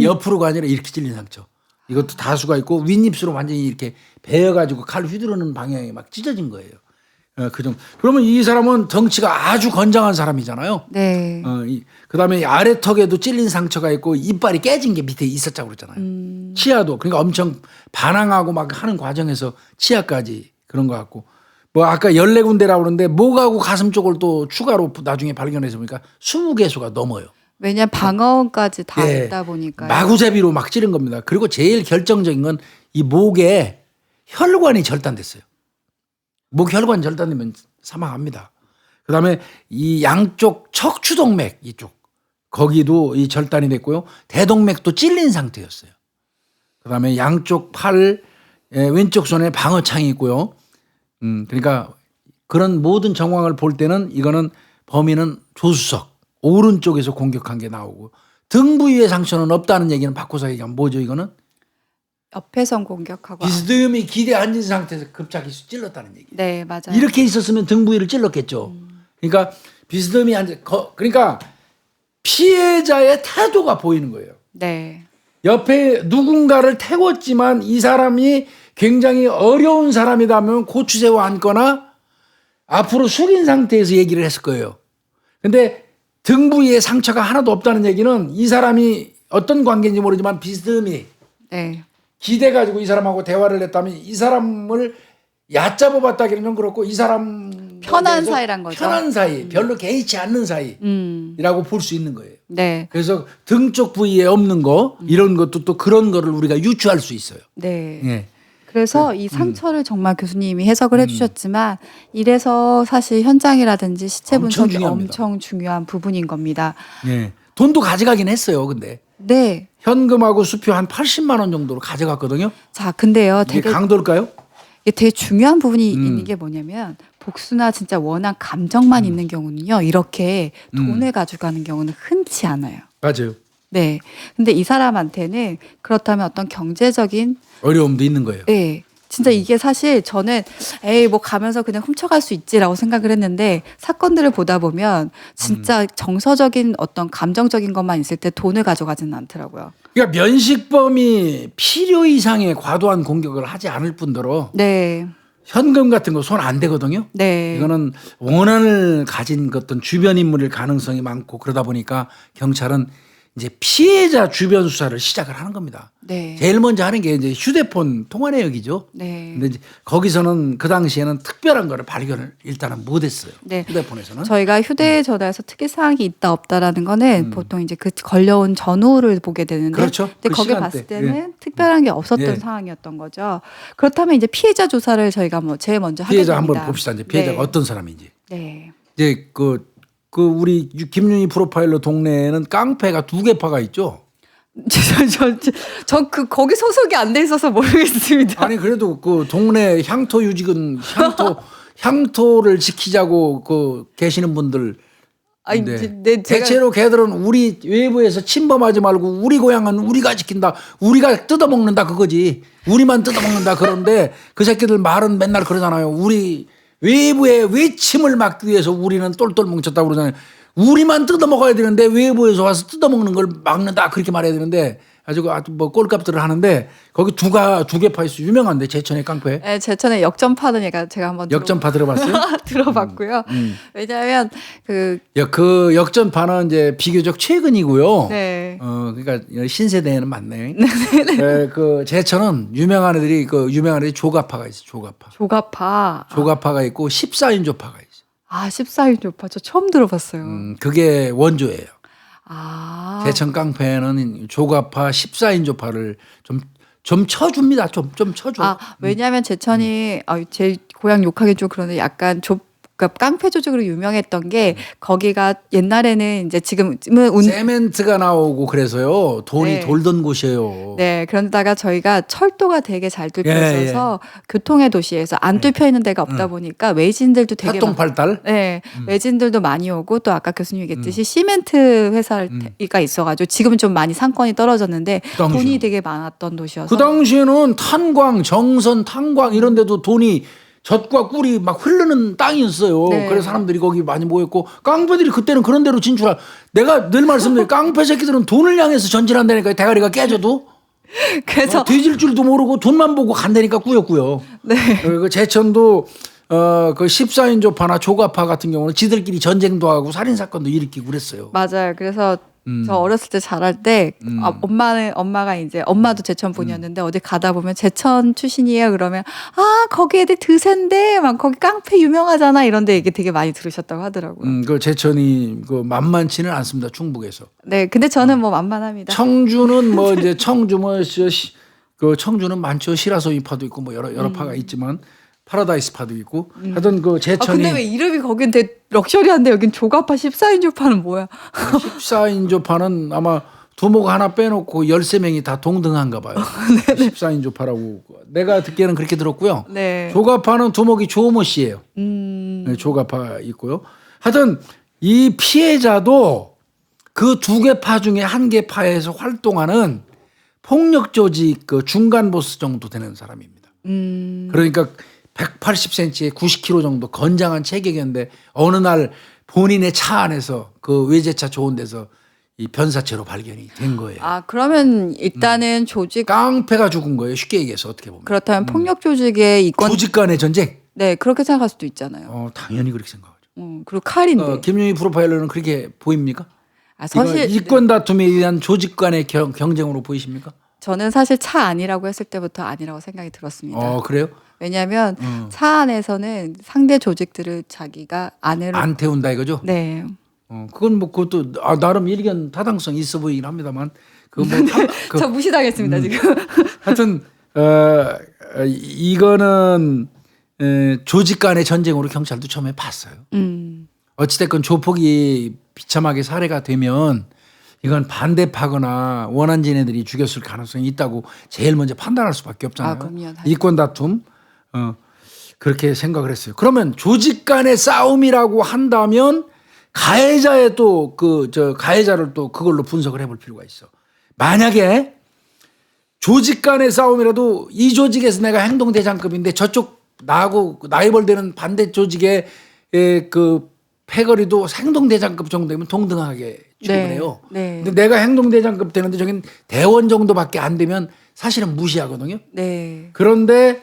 옆으로가 아니라 이렇게 찔린 상처. 이것도 다수가 있고 윗입술로 완전히 이렇게 베어가지고 칼 휘두르는 방향에 막 찢어진 거예요. 그러면 이 사람은 덩치가 아주 건장한 사람이잖아요. 네. 그다음에 아래 턱에도 찔린 상처가 있고 이빨이 깨진 게 밑에 있었다고 그랬잖아요. 치아도 그러니까 엄청 반항하고 막 하는 과정에서 치아까지 그런 것 같고 뭐 아까 14군데라고 그러는데 목하고 가슴 쪽을 또 추가로 나중에 발견해서 보니까 20개소가 넘어요. 왜냐하면 방어까지 다 예. 있다 보니까. 마구잡이로 막 찌른 겁니다. 그리고 제일 결정적인 건 이 목에 혈관이 절단됐어요. 목 혈관 절단되면 사망합니다. 그다음에 이 양쪽 척추동맥 이쪽 거기도 이 절단이 됐고요. 대동맥도 찔린 상태였어요. 그다음에 양쪽 팔 왼쪽 손에 방어창이 있고요. 그러니까 그런 모든 정황을 볼 때는 이거는 범인은 조수석 오른쪽에서 공격한 게 나오고 등 부위의 상처는 없다는 얘기는 바꿔서 얘기하면 뭐죠 이거는? 옆에선 공격하고. 비스듬히 기대 앉은 상태에서 급작히 찔렀다는 얘기. 네, 맞아요. 이렇게 있었으면 등 부위를 찔렀겠죠. 그러니까 비스듬히 그러니까 피해자의 태도가 보이는 거예요. 네. 옆에 누군가를 태웠지만 이 사람이 굉장히 어려운 사람이라면 고추세워 앉거나 앞으로 숙인 상태에서 얘기를 했을 거예요. 근데 등 부위에 상처가 하나도 없다는 얘기는 이 사람이 어떤 관계인지 모르지만 비스듬히 네. 기대가지고 이 사람하고 대화를 했다면 이 사람을 얕잡아 봤다기는 좀 그렇고 이 사람 편한 사이란 거죠. 편한 사이, 별로 개의치 않는 사이라고 볼 수 있는 거예요. 네. 그래서 등 쪽 부위에 없는 거 이런 것도 또 그런 거를 우리가 유추할 수 있어요. 네. 예. 그래서 이 상처를 정말 교수님이 해석을 해주셨지만 이래서 사실 현장이라든지 시체 엄청 분석이 중요합니다. 엄청 중요한 부분인 겁니다. 예. 돈도 가져가긴 했어요. 근데 네. 현금하고 수표 한 80만 원 정도로 가져갔거든요. 자, 근데요. 이게 되게 강도일까요? 이게 되게 중요한 부분이 있는 게 뭐냐면 복수나 진짜 워낙 감정만 있는 경우는요. 이렇게 돈을 가져가는 경우는 흔치 않아요. 맞아요. 네. 근데 이 사람한테는 그렇다면 어떤 경제적인 어려움도 있는 거예요. 네. 진짜 이게 사실 저는 에이 뭐 가면서 그냥 훔쳐갈 수 있지라고 생각을 했는데 사건들을 보다 보면 진짜 정서적인 어떤 감정적인 것만 있을 때 돈을 가져가지는 않더라고요. 그러니까 면식범이 필요 이상의 과도한 공격을 하지 않을 뿐더러 네. 현금 같은 거 손 안 대거든요. 네. 이거는 원한을 가진 어떤 주변 인물일 가능성이 많고 그러다 보니까 경찰은 이제 피해자 주변 수사를 시작을 하는 겁니다. 네. 제일 먼저 하는 게 이제 휴대폰 통화 내역이죠. 네. 근데 이제 거기서는 그 당시에는 특별한 거를 발견을 일단은 못했어요. 네. 휴대폰에서는. 저희가 휴대전화에서 특이 사항이 있다 없다라는 거는 보통 이제 그 걸려온 전후를 보게 되는데, 그렇죠. 근데 그 거기 시간대. 봤을 때는 특별한 게 없었던 예. 상황이었던 거죠. 그렇다면 이제 피해자 조사를 저희가 뭐 제일 먼저 피해자 하겠습니다. 한번 봅시다. 이제 피해자가 네. 어떤 사람인지. 네. 이제 그 우리 김윤희 프로파일러 동네에는 깡패가 2개 파가 있죠. 거기 소속이 안 돼 있어서 모르겠습니다. 아니 그래도 그 동네 향토 유직은 향토를 지키자고 그 계시는 분들. 아니, 네. 제가 대체로 걔들은 우리 외부에서 침범하지 말고 우리 고향은 우리가 지킨다. 우리가 뜯어먹는다 그거지. 우리만 뜯어먹는다 그런데 그 새끼들 말은 맨날 그러잖아요. 우리 외부의 외침을 막기 위해서 우리는 똘똘 뭉쳤다고 그러잖아요. 우리만 뜯어먹어야 되는데 외부에서 와서 뜯어먹는 걸 막는다 그렇게 말해야 되는데 아주 뭐 꼴값들을 하는데 거기 2개 파 있어. 유명한데 제천의 깡패. 네, 제천에 역전파는 얘가 제가 한번 역전파 들어봤어요? 들어봤고요. 왜냐하면 그 그 역전파는 이제 비교적 최근이고요. 네. 그러니까 신세대에는 맞네. 네, 그 제천은 유명한 애들이 조가파가 있어. 조가파. 조가파가 있고 14인조파가 있어. 아, 14인 조파. 저 처음 들어봤어요. 그게 원조예요. 아. 제천 깡패는 조가파 14인조파를 좀 쳐줍니다. 좀 쳐줘. 아, 왜냐하면 제천이 제 고향 욕하기 좀 그런데 약간 그러니까 깡패 조직으로 유명했던 게 거기가 옛날에는 이제 지금은 세멘트가 나오고 그래서요. 돈이 네. 돌던 곳이에요. 네, 그런다가 저희가 철도가 되게 잘 뚫혀 예, 있어서 교통의 도시에서 안 뚫혀 있는 데가 없다 보니까 외진들도 되게 팔동팔달. 네, 외진들도 많이 오고 또 아까 교수님 얘기했듯이 시멘트 회사가 있어가지고 지금은 좀 많이 상권이 떨어졌는데 당시에는. 돈이 되게 많았던 도시여서 그 당시에는 탄광, 정선, 탄광 이런 데도 돈이 젖과 꿀이 막 흐르는 땅이었어요. 네. 그래서 사람들이 거기 많이 모였고 깡패들이 그때는 그런 데로 진출할. 내가 늘 말씀드린 깡패 새끼들은 돈을 향해서 전진한다니까 대가리가 깨져도. 그래서 뒤질 줄도 모르고 돈만 보고 간다니까 꾸역꾸역. 네. 그 제천도 그 14인조파나 조가파 같은 경우는 지들끼리 전쟁도 하고 살인 사건도 일으키고 그랬어요. 맞아요. 그래서 저 어렸을 때 자랄 때 엄마가 이제 엄마도 제천 분이었는데 어디 가다 보면 제천 출신이에요. 그러면 거기 애들 드센데 막 거기 깡패 유명하잖아 이런데 얘기 되게 많이 들으셨다고 하더라고요. 그 제천이 그 만만치는 않습니다. 충북에서. 네, 근데 저는 뭐 만만합니다. 청주는 뭐 이제 그 청주는 많죠. 시라소이파도 있고 뭐 여러 파가 있지만 파라다이스파도 있고 하여튼 그 제천이 근데 왜 이름이 거긴 되게 럭셔리한데 여긴 조가파 14인조파는 뭐야? 14인조파는 아마 두모가 하나 빼놓고 13명이 다 동등한가 봐요. 14인조파라고 내가 듣기에는 그렇게 들었고요. 네. 조가파는 두목이 조모 씨예요. 네, 조가파 있고요. 하여튼 이 피해자도 그 2개 파 중에 1개 파에서 활동하는 폭력 조직 그 중간 보스 정도 되는 사람입니다. 그러니까 180cm에 90kg 정도 건장한 체격이었는데 어느 날 본인의 차 안에서 그 외제차 좋은 데서 이 변사체로 발견이 된 거예요. 그러면 일단은 조직 깡패가 죽은 거예요. 쉽게 얘기해서 어떻게 보면. 그렇다면 폭력 조직의 이권 조직 간의 전쟁. 네, 그렇게 생각할 수도 있잖아요. 당연히 그렇게 생각하죠. 그리고 칼인데. 김윤희 프로파일러는 그렇게 보입니까? 사실 이권 다툼에 의한 조직 간의 경쟁으로 보이십니까? 저는 사실 차 안이라고 했을 때부터 아니라고 생각이 들었습니다. 그래요? 왜냐하면 차 안에서는 상대 조직들을 자기가 안으로 안 태운다 이거죠? 네. 그건 뭐 그것도 나름 일견 타당성이 있어 보이긴 합니다만 저 무시당했습니다 지금. 하여튼 이거는 조직 간의 전쟁으로 경찰도 처음에 봤어요. 어찌됐건 조폭이 비참하게 살해가 되면 이건 반대파거나 원한진 애들이 죽였을 가능성이 있다고 제일 먼저 판단할 수밖에 없잖아요. 그럼요. 이권 다툼 그렇게 생각을 했어요. 그러면 조직 간의 싸움이라고 한다면 가해자의 또 가해자를 또 그걸로 분석을 해볼 필요가 있어. 만약에 조직 간의 싸움이라도 이 조직에서 내가 행동대장급인데 저쪽 나하고 라이벌되는 반대 조직의 그 패거리도 행동대장급 정도 되면 동등하게 취급을 해요. 네. 근데 내가 행동대장급 되는데 저긴 대원 정도밖에 안 되면 사실은 무시하거든요. 네. 그런데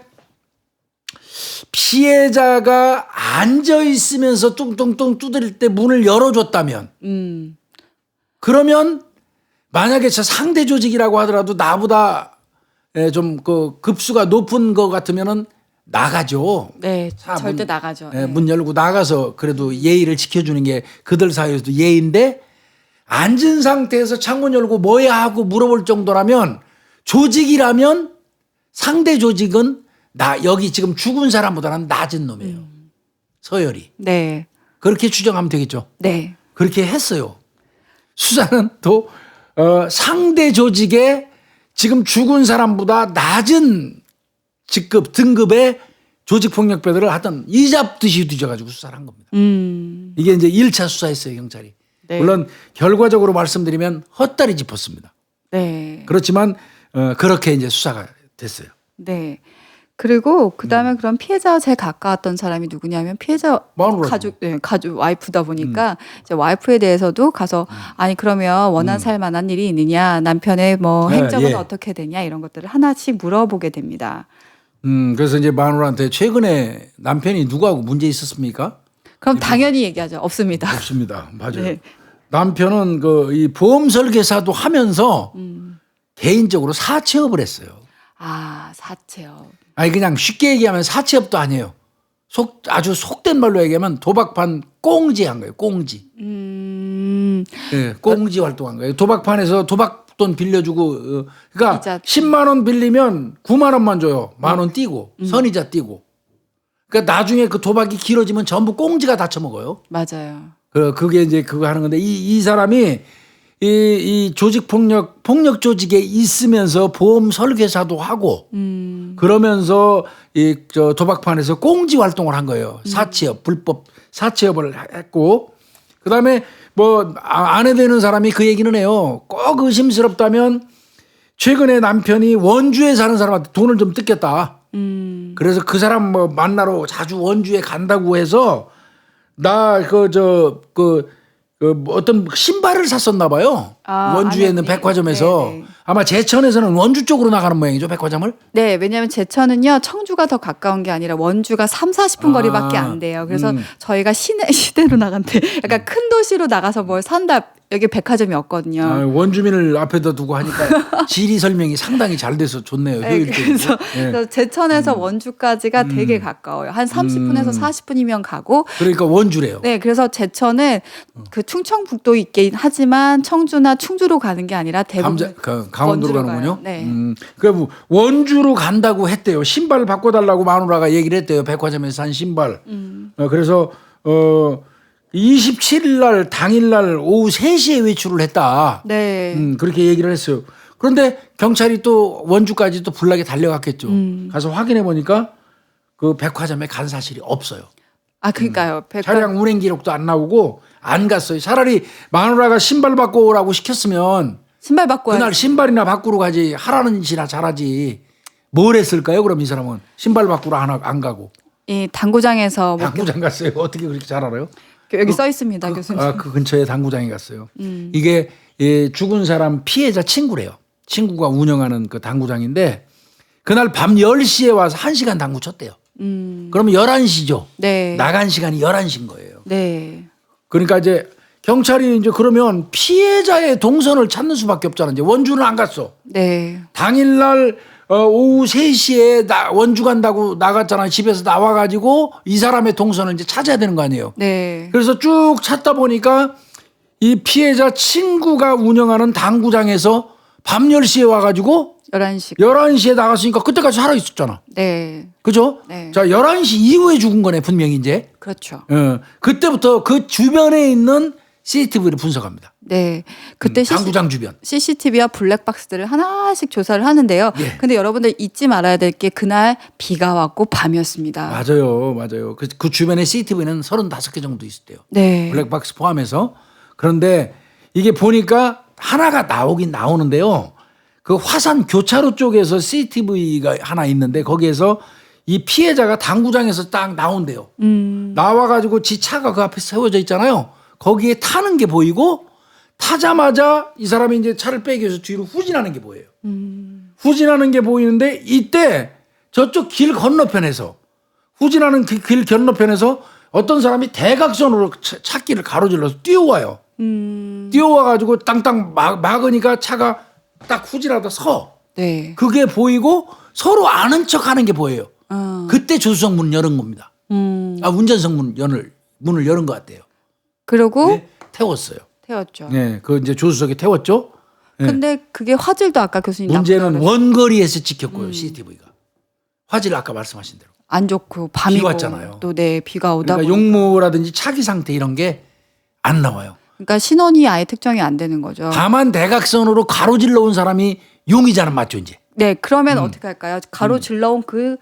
피해자가 앉아 있으면서 뚱뚱뚱 두드릴 때 문을 열어줬다면 그러면 만약에 저 상대 조직이라고 하더라도 나보다 좀 그 급수가 높은 것 같으면은 나가죠. 네, 절대 나가죠. 네. 문 열고 나가서 그래도 예의를 지켜주는 게 그들 사이에서도 예의인데 앉은 상태에서 창문 열고 뭐야 하고 물어볼 정도라면 조직이라면 상대 조직은 여기 지금 죽은 사람보다는 낮은 놈이에요. 서열이. 네. 그렇게 추정하면 되겠죠. 네. 그렇게 했어요. 수사는 또 상대 조직의 지금 죽은 사람보다 낮은 직급 등급의 조직폭력배들을 하여튼 이잡듯이 뒤져가지고 수사를 한 겁니다. 이게 이제 1차 수사했어요, 경찰이. 네. 물론 결과적으로 말씀드리면 헛다리 짚었습니다. 네. 그렇지만 그렇게 이제 수사가 됐어요. 네. 그리고 그다음에 그런 피해자와 제일 가까웠던 사람이 누구냐면 피해자 마누라죠. 가족 와이프다 보니까 이제 와이프에 대해서도 가서 아니 그러면 원한 살 만한 일이 있느냐 남편의 뭐 행적은 어떻게 되냐 이런 것들을 하나씩 물어보게 됩니다. 그래서 이제 마누라한테 최근에 남편이 누구하고 문제 있었습니까? 그럼 당연히 얘기하죠. 없습니다. 없습니다. 맞아요. 네. 남편은 이 보험 설계사도 하면서 개인적으로 사채업을 했어요. 아, 사채업. 아니 그냥 쉽게 얘기하면 사채업도 아니에요. 아주 속된 말로 얘기하면 도박판 꽁지한 거예요. 꽁지. 네, 꽁지 활동한 거예요. 도박판에서 도박돈 빌려주고 그러니까 이자. 10만 원 빌리면 9만 원만 줘요. 만 원 띄고 선이자 띄고. 그러니까 나중에 그 도박이 길어지면 전부 꽁지가 다 처먹어요. 맞아요. 그게 이제 그거 하는 건데 이 사람이 이 조직 폭력 조직에 있으면서 보험 설계사도 하고 그러면서 저 도박판에서 꽁지 활동을 한 거예요. 사채업 불법 사채업을 했고 그다음에 뭐 아내 되는 사람이 그 얘기는 해요. 꼭 의심스럽다면 최근에 남편이 원주에 사는 사람한테 돈을 좀 뜯겼다. 그래서 그 사람 뭐 만나러 자주 원주에 간다고 해서 나 어떤 신발을 샀었나 봐요. 원주에 있는 백화점에서. 네네. 아마 제천에서는 원주 쪽으로 나가는 모양이죠, 백화점을? 네, 왜냐하면 제천은요 청주가 더 가까운 게 아니라 원주가 3-40분 거리밖에 안 돼요. 그래서 저희가 시내로 나간대. 약간 큰 도시로 나가서 뭘 산다. 여기 백화점이 없거든요. 원주민을 앞에다 두고 하니까 지리 설명이 상당히 잘 돼서 좋네요. 네, 효율적이고. 그래서 제천에서 원주까지가 되게 가까워요. 한 30분에서 40분이면 가고. 그러니까 원주래요. 네, 그래서 제천은 그 충청북도 있긴 하지만 청주나 충주로 가는 게 아니라 대부분 강원도로 원주로 가는군요. 가요. 네. 그럼 원주로 간다고 했대요. 신발 바꿔달라고 마누라가 얘기를 했대요. 백화점에서 산 신발. 그래서 27일 날 당일 날 오후 3시에 외출을 했다. 네. 그렇게 얘기를 했어요. 그런데 경찰이 또 원주까지 또 불나게 달려갔겠죠. 가서 확인해 보니까 그 백화점에 간 사실이 없어요. 아, 그러니까요. 차량 운행 기록도 안 나오고 안 갔어요. 차라리 마누라가 신발 바꿔 오라고 시켰으면 신발 바꿔야 그날 신발이나 바꾸러 가지 하라는 짓이나 잘하지. 뭘 했을까요? 그럼 이 사람은 신발 바꾸러 안 가고. 이 당구장에서 당구장 갔어요. 어떻게 그렇게 잘 알아요? 여기 써 있습니다, 교수님. 그 근처에 당구장에 갔어요. 이게 죽은 사람 피해자 친구래요. 친구가 운영하는 그 당구장인데 그날 밤 10시에 와서 1시간 당구 쳤대요. 그러면 11시죠. 네. 나간 시간이 11시인 거예요. 네. 그러니까 이제 경찰이 이제 그러면 피해자의 동선을 찾는 수밖에 없잖아요. 이제 원주는 안 갔어. 네. 당일날 오후 3시에 원주 간다고 나갔잖아요. 집에서 나와가지고 이 사람의 동선을 이제 찾아야 되는 거 아니에요. 네. 그래서 쭉 찾다 보니까 이 피해자 친구가 운영하는 당구장에서 밤 10시에 와가지고 11시에 나갔으니까 그때까지 살아 있었잖아. 네. 그죠? 네. 자, 11시 이후에 죽은 거네, 분명히 이제. 그렇죠. 그때부터 그 주변에 있는 CCTV를 분석합니다. 네. 그때 당구장 주변. CCTV와 블랙박스들을 하나씩 조사를 하는데요. 예. 근데 여러분들 잊지 말아야 될 게 그날 비가 왔고 밤이었습니다. 맞아요. 그 주변에 CCTV는 35개 정도 있었대요. 네. 블랙박스 포함해서. 그런데 이게 보니까 하나가 나오긴 나오는데요. 그 화산 교차로 쪽에서 CCTV가 하나 있는데 거기에서 이 피해자가 당구장에서 딱 나온대요. 나와가지고 지 차가 그 앞에 세워져 있잖아요. 거기에 타는 게 보이고 타자마자 이 사람이 이제 차를 빼기 위해서 뒤로 후진하는 게 보여요. 후진하는 게 보이는데 이때 저쪽 길 건너편에서 후진하는 길 건너편에서 어떤 사람이 대각선으로 차길을 가로질러서 뛰어와요. 뛰어와가지고 땅땅 막으니까 차가 딱 후진하다 서. 네. 그게 보이고 서로 아는 척하는 게 보여요. 그때 조수석 문을 열은 겁니다. 운전석 문을 열은 것 같아요. 그리고 네, 태웠어요. 태웠죠. 네, 그 이제 조수석에 태웠죠. 네. 근데 그게 화질도 아까 교수님 문제는 나쁘다고 원거리에서 찍혔고요. CCTV가. 화질 아까 말씀하신 대로. 안 좋고 밤이고 비 왔잖아요. 또 네, 비가 오다 그러니까 보니까. 용모라든지 차기 상태 이런 게 안 나와요. 그러니까 신원이 아예 특정이 안 되는 거죠. 다만 대각선으로 가로질러 온 사람이 용의자는 맞죠 이제. 네, 그러면 어떻게 할까요? 가로질러온 그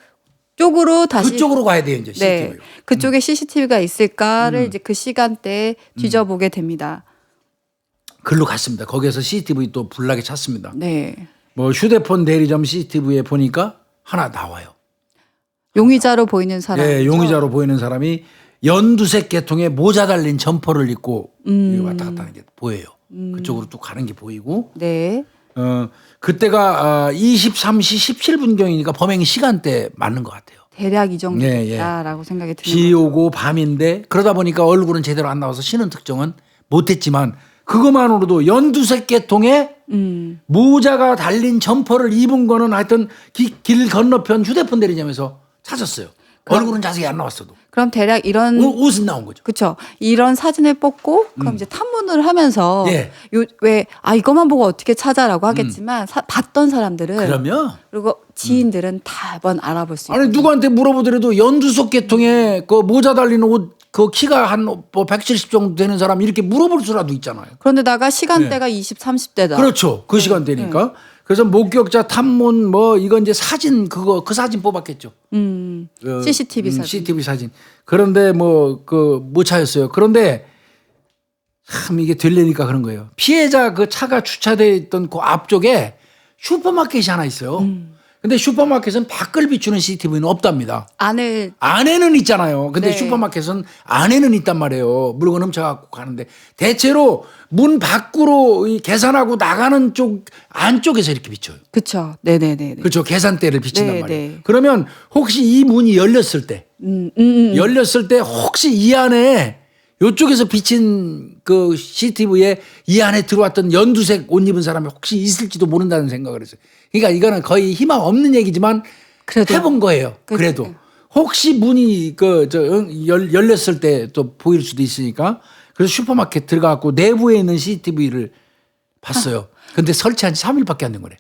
쪽으로 다시 그쪽으로 가야 돼요 이제 네, CCTV. 그쪽에 CCTV가 있을까를 이제 그 시간대에 뒤져보게 됩니다. 글로 갔습니다. 거기에서 CCTV 또 불나게 찾습니다. 네, 뭐 휴대폰 대리점 CCTV에 보니까 하나 나와요. 용의자로 보이는 사람. 네, 용의자로 보이는 사람이 연두색 계통의 모자 달린 점퍼를 입고 왔다 갔다 하는 게 보여요. 그쪽으로 또 가는 게 보이고. 네, 그때가 23시 17분경이니까 범행 시간대 맞는 것 같아요. 대략 이 정도 예, 예. 있다라고 생각이 드는 비 거죠. 오고 밤인데 그러다 보니까 얼굴은 제대로 안 나와서 신원 특정은 못했지만 그것만으로도 연두색 계통의 모자가 달린 점퍼를 입은 거는 하여튼 길 건너편 휴대폰 대리점에서 찾았어요. 얼굴은 자세히 안 나왔어도. 그럼 대략 이런 옷은 나온 거죠. 그렇죠. 이런 사진을 뽑고 그럼 이제 탐문을 하면서 예. 이것만 보고 어떻게 찾아라고 하겠지만 봤던 사람들은 그러면 그리고 지인들은 다 한번 알아볼 수 있어요. 아니 누구한테 물어보더라도 연두색 계통의 그 모자 달린 옷 그 키가 한 뭐 170 정도 되는 사람 이렇게 물어볼 수라도 있잖아요. 그런데다가 시간대가 20, 30대다. 그렇죠. 그 시간대니까. 그래서 목격자 탐문 뭐 이건 이제 사진 그 사진 뽑았겠죠. CCTV 사진. CCTV 사진. 그런데 뭐 못 찾았어요. 그런데 참 이게 되려니까 그런 거예요. 피해자 그 차가 주차되어 있던 그 앞쪽에 슈퍼마켓이 하나 있어요. 근데 슈퍼마켓은 밖을 비추는 CCTV는 없답니다. 안에는 있잖아요. 근데 네. 슈퍼마켓은 안에는 있단 말이에요. 물건 훔쳐갖고 가는데 대체로 문 밖으로 이 계산하고 나가는 쪽 안쪽에서 이렇게 비춰요. 그렇죠. 네네네. 그렇죠. 계산대를 비친단 네, 말이에요. 네. 그러면 혹시 이 문이 열렸을 때 열렸을 때 혹시 이 안에 이쪽에서 비친 그 CCTV에 이 안에 들어왔던 연두색 옷 입은 사람이 혹시 있을지도 모른다는 생각을 했어요. 그러니까 이거는 거의 희망 없는 얘기지만 그래도. 해본 거예요. 그래도 혹시 문이 열렸을 때 또 보일 수도 있으니까 그래서 슈퍼마켓 들어가고 내부에 있는 CCTV를 봤어요. 근데 설치한 지 3일밖에 안 된 거래.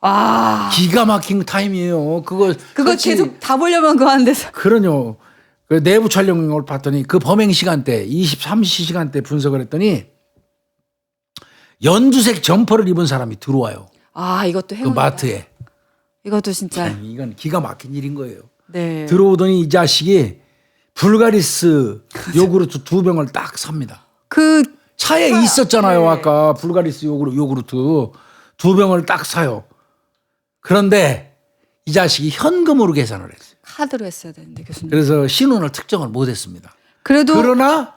와. 기가 막힌 타임이에요. 그거 계속 다 보려면 그거 안 돼서. 그러뇨. 그 내부 촬영을 봤더니 그 범행 시간대 23시 시간대 분석을 했더니 연두색 점퍼를 입은 사람이 들어와요. 이것도 그 행운. 마트에. 이것도 진짜. 아니, 이건 기가 막힌 일인 거예요. 네. 들어오더니 이 자식이 불가리스 요구르트 2병을 딱 삽니다. 그 차에 있었잖아요. 네. 아까 불가리스 요구르트 2병을 딱 사요. 그런데 이 자식이 현금으로 계산을 했어요. 카드로 했어야 되는데 교수님. 그래서 신원을 특정을 못했습니다. 그래도 그러나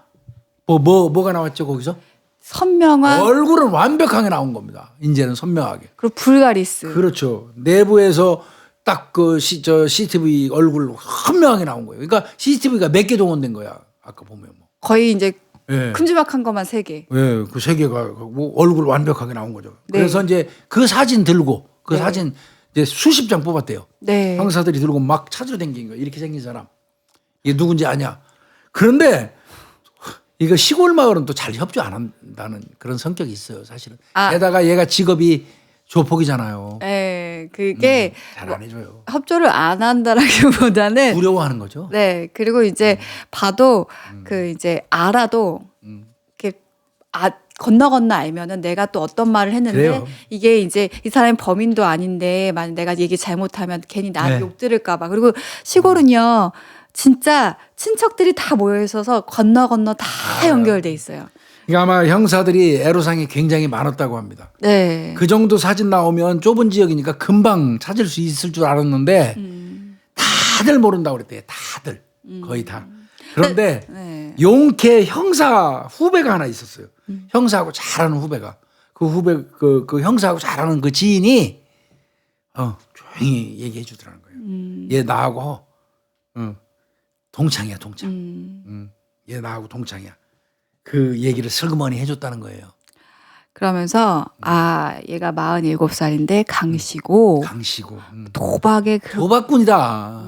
뭐가 나왔죠 거기서? 선명한 얼굴은 완벽하게 나온 겁니다. 이제는 선명하게. 그리고 불가리스. 그렇죠. 내부에서 딱 그 CCTV 얼굴 선명하게 나온 거예요. 그러니까 CCTV가 몇 개 동원된 거야. 아까 보면 뭐. 거의 이제 예. 큼지막한 것만 3개. 예, 그 세 개가 뭐 얼굴 완벽하게 나온 거죠. 네. 그래서 이제 그 사진 들고 그 네. 사진 이제 수십 장 뽑았대요. 네. 형사들이 들고 막 찾으러 댕긴 거예요. 이렇게 생긴 사람. 이게 누군지 아냐. 그런데 이거 시골 마을은 또 잘 협조 안 한다는 그런 성격이 있어요, 사실은. 게다가 얘가 직업이 조폭이잖아요. 네, 그게 잘 안 해줘요. 협조를 안 한다라기보다는 두려워하는 거죠. 네, 그리고 이제 봐도 그 이제 알아도 이렇게 건너 알면은 내가 또 어떤 말을 했는데 그래요. 이게 이제 이 사람이 범인도 아닌데 만약 내가 얘기 잘못하면 괜히 나 네. 욕 들을까 봐. 그리고 시골은요. 진짜 친척들이 다 모여 있어서 건너 다 연결돼 있어요. 그러니까 아마 형사들이 애로사항이 굉장히 많았다고 합니다. 네. 그 정도 사진 나오면 좁은 지역이니까 금방 찾을 수 있을 줄 알았는데 다들 모른다고 그랬대요. 다들. 거의 다. 그런데 네. 용케 형사 후배가 하나 있었어요. 형사하고 잘하는 후배가. 그 후배 그 형사하고 잘하는 그 지인이 조용히 얘기해 주더라는 거예요. 얘 나하고 동창이야, 동창. 얘 나하고 동창이야. 그 얘기를 슬그머니 해줬다는 거예요. 그러면서 얘가 47살인데 강씨고 강씨고. 도박에 도박꾼이다.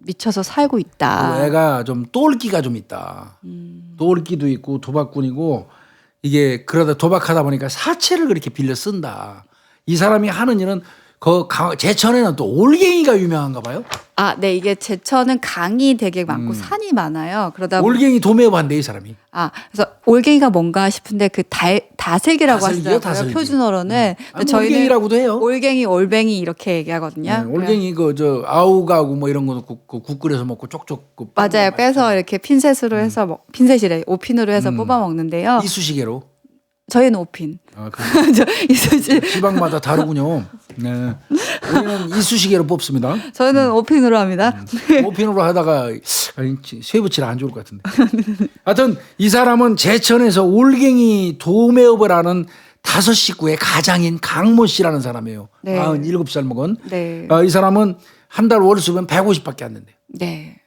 미쳐서 살고 있다. 애가 좀 똘끼가 좀 있다. 똘끼도 있고 도박꾼이고 이게 그러다 도박하다 보니까 사채를 그렇게 빌려 쓴다. 이 사람이 하는 일은 제천에는 또 올갱이가 유명한가 봐요. 네, 이게 제천은 강이 되게 많고 산이 많아요. 그러다 올갱이 도매업한대 이 사람이. 그래서 올갱이가 뭔가 싶은데 그 다슬기라고 다슬기요, 하시더라고요. 다슬기. 표준어로는. 저희는 올갱이라고도 해요. 올갱이, 올뱅이 이렇게 얘기하거든요. 올갱이 아우가고 뭐 이런 거 국 끓여서 먹고 쪽쪽 맞아요. 빼서 이렇게 핀셋으로 해서 핀셋이래. 오핀으로 해서 뽑아 먹는데요. 이쑤시개로. 저희는 오핀. 지방마다 다르군요. 네. 우리는 이쑤시개로 뽑습니다. 저희는 오핀으로 합니다. 오핀으로 하다가 쇠붙이라 안 좋을 것 같은데. 하여튼 이 사람은 제천에서 올갱이 도매업을 하는 5식구의 가장인 강모 씨라는 사람이에요. 네. 47살 먹은. 네. 이 사람은 한 달 월수면 150밖에 안 된대요. 네.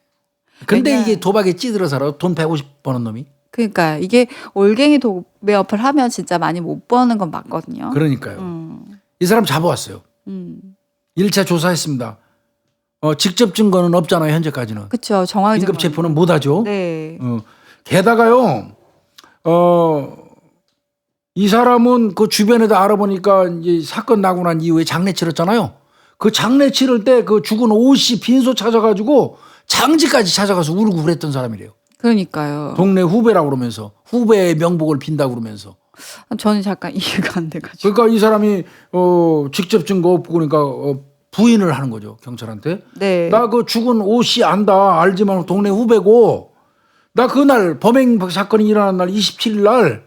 근데 이게 도박에 찌들어 살아. 돈 150 버는 놈이. 그러니까 이게 올갱이 도매업을 하면 진짜 많이 못 버는 건 맞거든요. 그러니까요. 이 사람 잡아왔어요. 1차 조사했습니다. 직접 증거는 없잖아요, 현재까지는. 그렇죠. 정황 긴급 체포는 못 하죠. 네. 게다가요, 이 사람은 그 주변에다 알아보니까 이제 사건 나고 난 이후에 장례 치렀잖아요. 그 장례 치를 때 그 죽은 오씨 빈소 찾아가지고 장지까지 찾아가서 울고 그랬던 사람이래요. 그러니까요. 동네 후배라고 그러면서 후배의 명복을 빈다고 그러면서. 저는 잠깐 이해가 안 돼가지고. 그러니까 이 사람이 직접 증거 없고 그러니까 부인을 하는 거죠, 경찰한테. 네. 나 그 죽은 오씨 안다. 알지만 동네 후배고 나 그날 범행 사건이 일어난 날 27일 날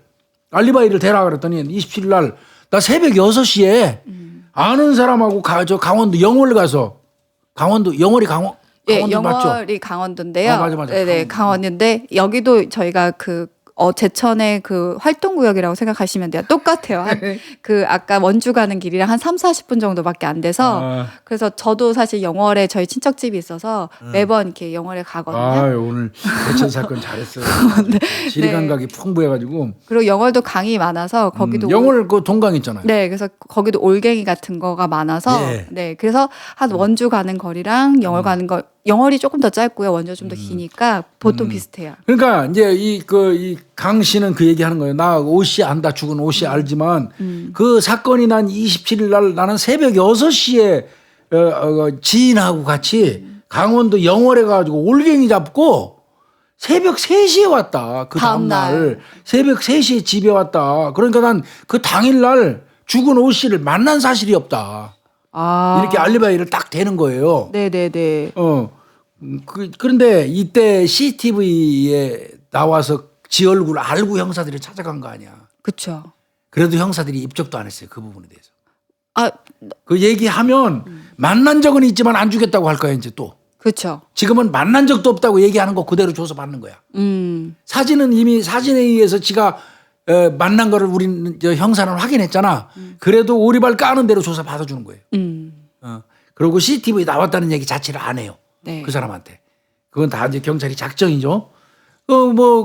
알리바이를 대라 그랬더니 27일 날 나 새벽 6시에 아는 사람하고 강원도 영월 가서 영월이 강원도 맞죠? 영월이 강원도인데요. 맞아. 네네, 강원도인데 여기도 저희가 제천의 그 활동구역이라고 생각하시면 돼요. 똑같아요. 아까 원주 가는 길이랑 한 3-40분 정도밖에 안 돼서. 그래서 저도 사실 영월에 저희 친척집이 있어서 매번 이렇게 영월에 가거든요. 오늘 제천 사건 잘했어요. 지리감각이 풍부해가지고. 그리고 영월도 강이 많아서 거기도. 영월 그 동강 있잖아요. 네, 그래서 거기도 올갱이 같은 거가 많아서. 네, 그래서 한 원주 가는 거리랑 영월 가는 거. 영월이 조금 더 짧고요. 원주가 좀 더 기니까 보통 비슷해요. 그러니까 이제 이 강 씨는 그 얘기하는 거예요. 나 오씨 안다. 죽은 오씨 알지만 그 사건이 난 27일 날 나는 새벽 6시에 지인하고 같이 강원도 영월에 가가지고 올갱이 잡고 새벽 3시에 왔다. 그 다음날 새벽 3시에 집에 왔다. 그러니까 난 그 당일날 죽은 오씨를 만난 사실이 없다. 이렇게 알리바이를 딱 대는 거예요. 네네네. 그런데 이때 CCTV에 나와서 지 얼굴 알고 형사들이 찾아간 거 아니야. 그렇죠. 그래도 형사들이 입적도 안 했어요. 그 부분에 대해서. 그 얘기하면 만난 적은 있지만 안 주겠다고 할 거야 이제 또. 그렇죠. 지금은 만난 적도 없다고 얘기하는 거 그대로 조사받는 거야. 사진은 이미 사진에 의해서 지가 만난 거를 우리는 형사는 확인했잖아. 그래도 오리발 까는 대로 조사 받아주는 거예요. 그리고 CCTV에 나왔다는 얘기 자체를 안 해요. 네. 그 사람한테. 그건 다 이제 경찰이 작정이죠.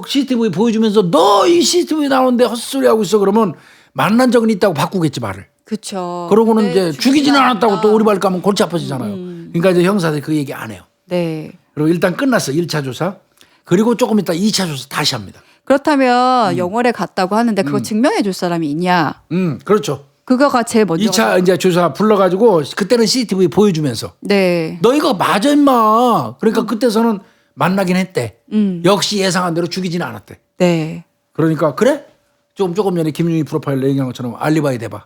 CCTV 보여주면서 너 이 CCTV 나오는데 헛소리 하고 있어 그러면 만난 적은 있다고 바꾸겠지 말을. 그렇죠. 그러고는 이제 죽이지는 않았다고 또 오리발 까면 골치 아파지잖아요. 그러니까 이제 형사들이 그 얘기 안 해요. 네. 그리고 일단 끝났어. 1차 조사. 그리고 조금 있다 2차 조사 다시 합니다. 그렇다면 영월에 갔다고 하는데 그거 증명해 줄 사람이 있냐? 그렇죠. 그거가 제일 먼저. 2차 이제 조사 불러가지고 그때는 CCTV 보여주면서. 네. 너 이거 맞아 임마. 그러니까 그때서는 만나긴 했대. 역시 예상한 대로 죽이지는 않았대. 네. 그러니까 그래? 조금 전에 김윤희 프로파일러 얘기한 것처럼 알리바이 대봐.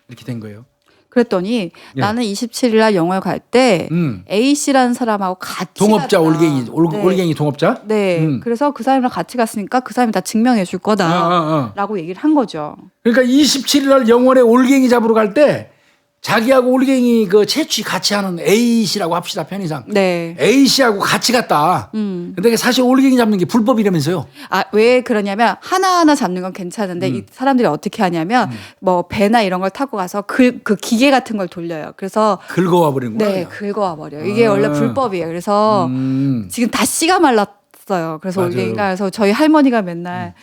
이렇게 된 거예요. 그랬더니 나는 27일 날 영월 갈 때 A씨라는 사람하고 같이 동업자 갔다. 올갱이 동업자? 네. 그래서 그 사람이랑 같이 갔으니까 그 사람이 다 증명해 줄 거다. 라고 얘기를 한 거죠. 그러니까 27일 날 영월에 올갱이 잡으러 갈 때 자기하고 올갱이 그 채취 같이 하는 A 씨라고 합시다 편의상. 네. A 씨하고 같이 갔다. 근데 사실 올갱이 잡는 게 불법이라면서요. 아, 왜 그러냐면 하나하나 잡는 건 괜찮은데 이 사람들이 어떻게 하냐면 뭐 배나 이런 걸 타고 가서 그 기계 같은 걸 돌려요. 그래서 긁어와 버린 거야. 네, 긁어와 버려요. 이게 원래 불법이에요. 그래서 지금 다 씨가 말랐어요. 그래서 맞아요. 올갱이가 그래서 저희 할머니가 맨날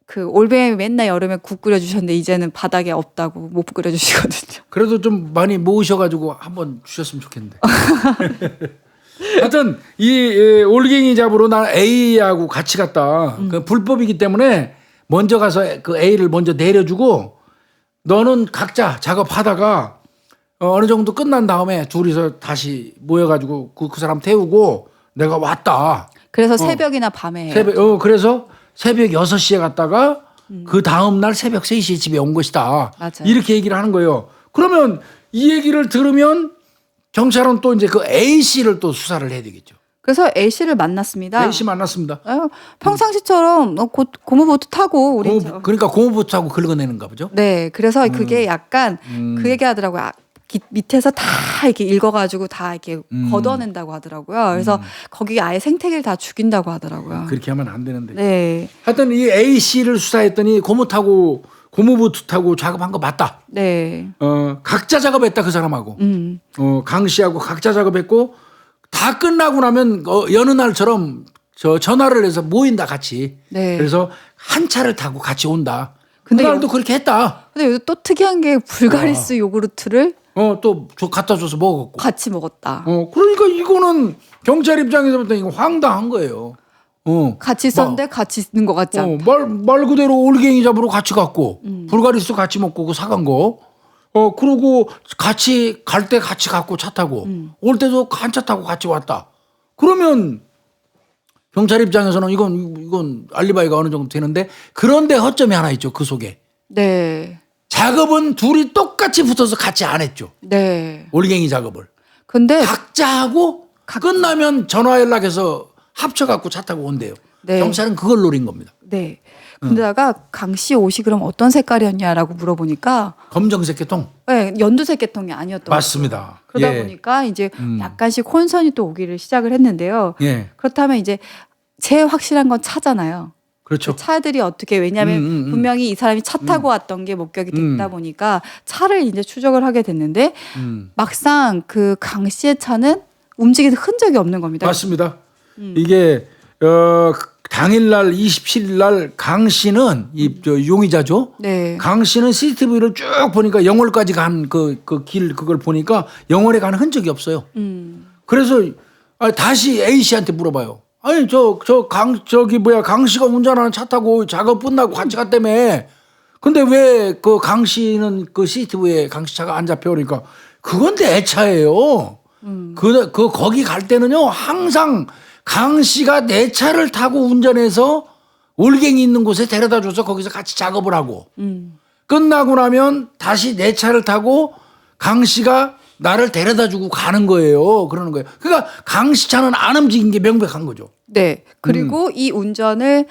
그 올뱅이 맨날 여름에 국 끓여주셨는데 이제는 바닥에 없다고 못 끓여주시거든요. 그래도 좀 많이 모으셔가지고 한번 주셨으면 좋겠는데. 하여튼 이 올갱이 잡으러 나 A하고 같이 갔다. 그 불법이기 때문에 먼저 가서 그 A를 먼저 내려주고 너는 각자 작업하다가 어느 정도 끝난 다음에 둘이서 다시 모여가지고 그 사람 태우고 내가 왔다. 그래서 새벽이나 밤에 해요. 그래서 새벽 6시에 갔다가 그 다음날 새벽 3시에 집에 온 것이다. 맞아요. 이렇게 얘기를 하는 거예요. 그러면 이 얘기를 들으면 경찰은 또 이제 그 A 씨를 또 수사를 해야 되겠죠. 그래서 A 씨를 만났습니다. A 씨 만났습니다. 평상시처럼 곧 고무보트 타고 우리 그러니까 고무보트 타고 긁어내는가 보죠. 네, 그래서 그게 약간 그 얘기 하더라고요. 밑에서 다 이렇게 읽어가지고 다 이렇게 걷어낸다고 하더라고요. 그래서 거기 아예 생태계를 다 죽인다고 하더라고요. 그렇게 하면 안 되는데. 네. 하여튼 이 A 씨를 수사했더니 고무보트 타고 작업한 거 맞다. 네. 각자 작업했다 그 사람하고. 강 씨하고 각자 작업했고 다 끝나고 나면 여느 날처럼 전화를 해서 모인다 같이. 네. 그래서 한 차를 타고 같이 온다. 근데 그날도 그렇게 했다. 근데 여기 또 특이한 게 불가리스 요구르트를 또 갖다 줘서 먹었고. 같이 먹었다. 그러니까 이거는 경찰 입장에서 볼 때 이거 황당한 거예요. 같이 있었는데 같이 있는 것 같지 않다. 말 그대로 올갱이 잡으러 같이 갔고 불가리스 같이 먹고 그 사간 거. 그러고 같이 갈 때 같이 갔고 차 타고 올 때도 한 차 타고 같이 왔다. 그러면 경찰 입장에서는 이건 알리바이가 어느 정도 되는데 그런데 허점이 하나 있죠. 그 속에. 네. 작업은 둘이 똑같이 붙어서 같이 안 했죠. 네. 올갱이 작업을. 근데 각자 하고 끝나면 전화 연락해서 합쳐갖고 차 타고 온대요. 네. 경찰은 그걸 노린 겁니다. 네. 근데다가 강 씨 옷이 그럼 어떤 색깔이었냐라고 물어보니까 검정색 계통. 네, 연두색 계통이 아니었던 맞습니다. 거죠. 그러다 예. 보니까 이제 약간씩 혼선이 또 오기를 시작을 했는데요. 예. 그렇다면 이제 제일 확실한 건 차잖아요. 그렇죠. 차들이 어떻게 왜냐하면 분명히 이 사람이 차 타고 왔던 게 목격이 됐다 보니까 차를 이제 추적을 하게 됐는데 막상 그 강 씨의 차는 움직이는 흔적이 없는 겁니다. 맞습니다. 이게 당일날 27일날 강 씨는 용의자죠. 네. 강 씨는 CCTV를 쭉 보니까 영월까지 간 그 길 그걸 보니까 영월에 가는 흔적이 없어요. 그래서 다시 A 씨한테 물어봐요. 아니 강 씨가 운전하는 차 타고 작업 끝나고 같이 갔다며. 근데 왜 그 강 씨는 그 CCTV에 강 씨 차가 안 잡혀? 그러니까 그건 내 차예요. 거기 갈 때는요 항상 강 씨가 내 차를 타고 운전해서 올갱이 있는 곳에 데려다 줘서 거기서 같이 작업을 하고 끝나고 나면 다시 내 차를 타고 강 씨가 나를 데려다 주고 가는 거예요. 그러는 거예요. 그러니까 강 씨 차는 안 움직인 게 명백한 거죠. 네. 그리고 이 운전을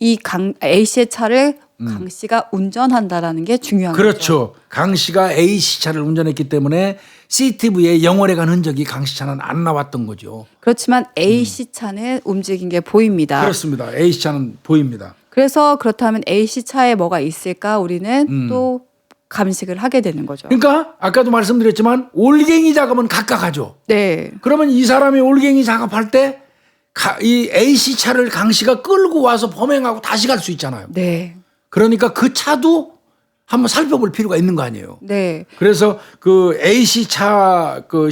A 씨의 차를 강 씨가 운전한다라는 게 중요한 거죠. 그렇죠. 강 씨가 A 씨 차를 운전했기 때문에 CCTV에 영월에 간 흔적이 강 씨 차는 안 나왔던 거죠. 그렇지만 A 씨 차는 움직인 게 보입니다. 그렇습니다. A 씨 차는 보입니다. 그래서 그렇다면 A 씨 차에 뭐가 있을까 우리는 또 감식을 하게 되는 거죠. 그러니까 아까도 말씀드렸지만 올갱이 작업은 각각 하죠. 네. 그러면 이 사람이 올갱이 작업할 때 이 A 씨 차를 강 씨가 끌고 와서 범행하고 다시 갈 수 있잖아요. 네. 그러니까 그 차도 한번 살펴볼 필요가 있는 거 아니에요. 네. 그래서 그 A 씨 차 그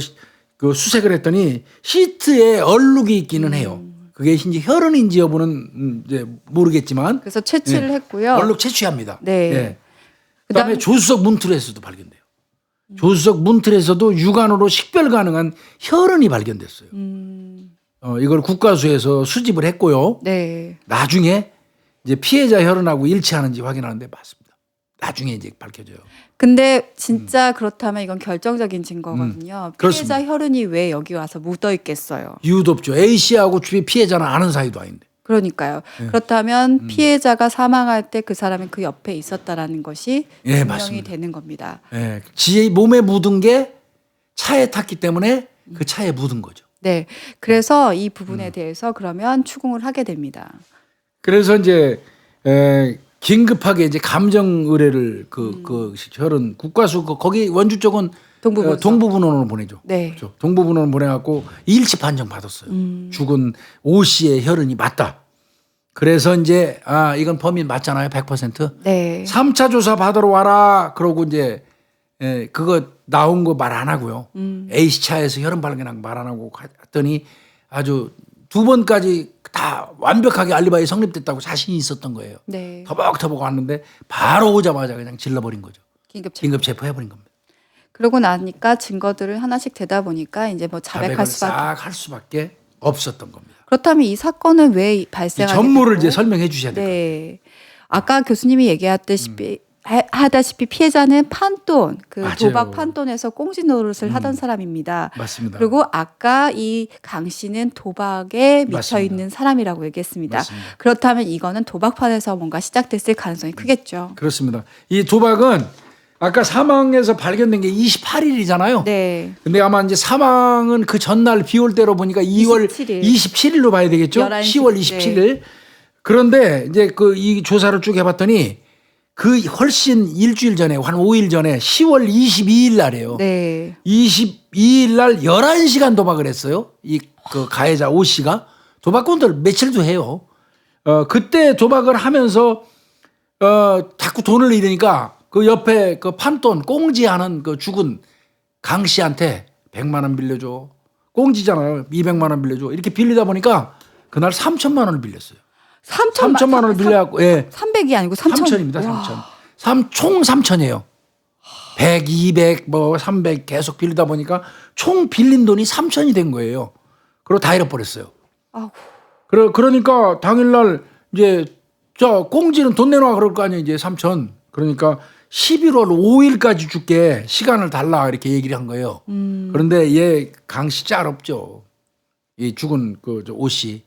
수색을 했더니 시트에 얼룩이 있기는 해요. 그게 이제 혈흔인지 여부는 이제 모르겠지만. 그래서 채취를 했고요. 얼룩 채취합니다. 네. 예. 그다음에 조수석 문틀에서도 발견돼요. 조수석 문틀에서도 육안으로 식별 가능한 혈흔이 발견됐어요. 이걸 국가수에서 수집을 했고요. 네. 나중에 이제 피해자 혈흔하고 일치하는지 확인하는데 맞습니다. 나중에 이제 밝혀져요. 근데 진짜 그렇다면 이건 결정적인 증거거든요. 피해자 그렇습니다. 혈흔이 왜 여기 와서 묻어 있겠어요? 이유도 없죠. A 씨하고 피해자는 아는 사이도 아닌데. 그러니까요. 예. 그렇다면 피해자가 사망할 때 그 사람이 그 옆에 있었다라는 것이 예, 증명이 맞습니다. 되는 겁니다. 예. 지의 몸에 묻은 게 차에 탔기 때문에 그 차에 묻은 거죠. 네. 그래서 이 부분에 대해서 그러면 추궁을 하게 됩니다. 그래서 이제 긴급하게 이제 감정 의뢰를 그 혈은 국과수 거기 원주 쪽은 동부분서. 동부분원으로 보내죠. 네. 그렇죠. 동부분원으로 보내갖고 일치 판정 받았어요. 죽은 오 씨의 혈흔이 맞다. 그래서 이제 이건 범인 맞잖아요. 100%. 네. 3차 조사 받으러 와라. 그러고 이제 그거 나온 거 말 안 하고요. A씨 차에서 혈흔 발견한 거 말 안 하고 했더니 아주 2번까지 다 완벽하게 알리바이 성립됐다고 자신이 있었던 거예요. 네. 터벅터벅 왔는데 바로 오자마자 그냥 질러버린 거죠. 긴급 체포. 긴급 체포해버린 겁니다. 그러고 나니까 증거들을 하나씩 대다 보니까 이제 뭐 자백할 수밖에. 싹 할 수밖에 없었던 겁니다. 그렇다면 이 사건은 왜 이 발생하게 전모를 됐고? 이제 설명해 주셔야 돼요. 네. 아까 교수님이 얘기하다시피 피해자는 판돈, 그 맞아요. 도박 판돈에서 꽁지 노릇을 하던 사람입니다. 맞습니다. 그리고 아까 이 강 씨는 도박에 미쳐 맞습니다. 있는 사람이라고 얘기했습니다. 맞습니다. 그렇다면 이거는 도박판에서 뭔가 시작됐을 가능성이 크겠죠. 그렇습니다. 이 도박은 아까 사망에서 발견된 게 28일이잖아요. 네. 근데 아마 이제 사망은 그 전날 비 올 때로 보니까 2월 27일. 27일로 봐야 되겠죠. 11시 10월 27일. 그런데 이제 이 조사를 쭉 해봤더니 그 훨씬 일주일 전에 한 5일 전에 10월 22일 날이에요. 네. 22일 날 11시간 도박을 했어요. 그 가해자 오 씨가. 도박꾼들 며칠도 해요. 그때 도박을 하면서 자꾸 돈을 잃으니까 그 옆에 그 판돈 꽁지하는 그 죽은 강 씨한테 100만 원 빌려줘. 꽁지잖아요. 200만 원 빌려줘. 이렇게 빌리다 보니까 그날 3천만 원을 빌렸어요. 3천만 원을 빌려갖고, 예. 300이 아니고 3천입니다. 3천. 총 3천이에요. 100, 200, 300 계속 빌리다 보니까 총 빌린 돈이 3천이 된 거예요. 그리고 다 잃어버렸어요. 아이고. 그러니까 당일날 이제 꽁지는 돈 내놔 그럴 거 아니에요. 이제 3천. 그러니까 11월 5일까지 줄게 시간을 달라 이렇게 얘기를 한 거예요. 그런데 얘 강씨 짤 없죠. 이 죽은 오 씨.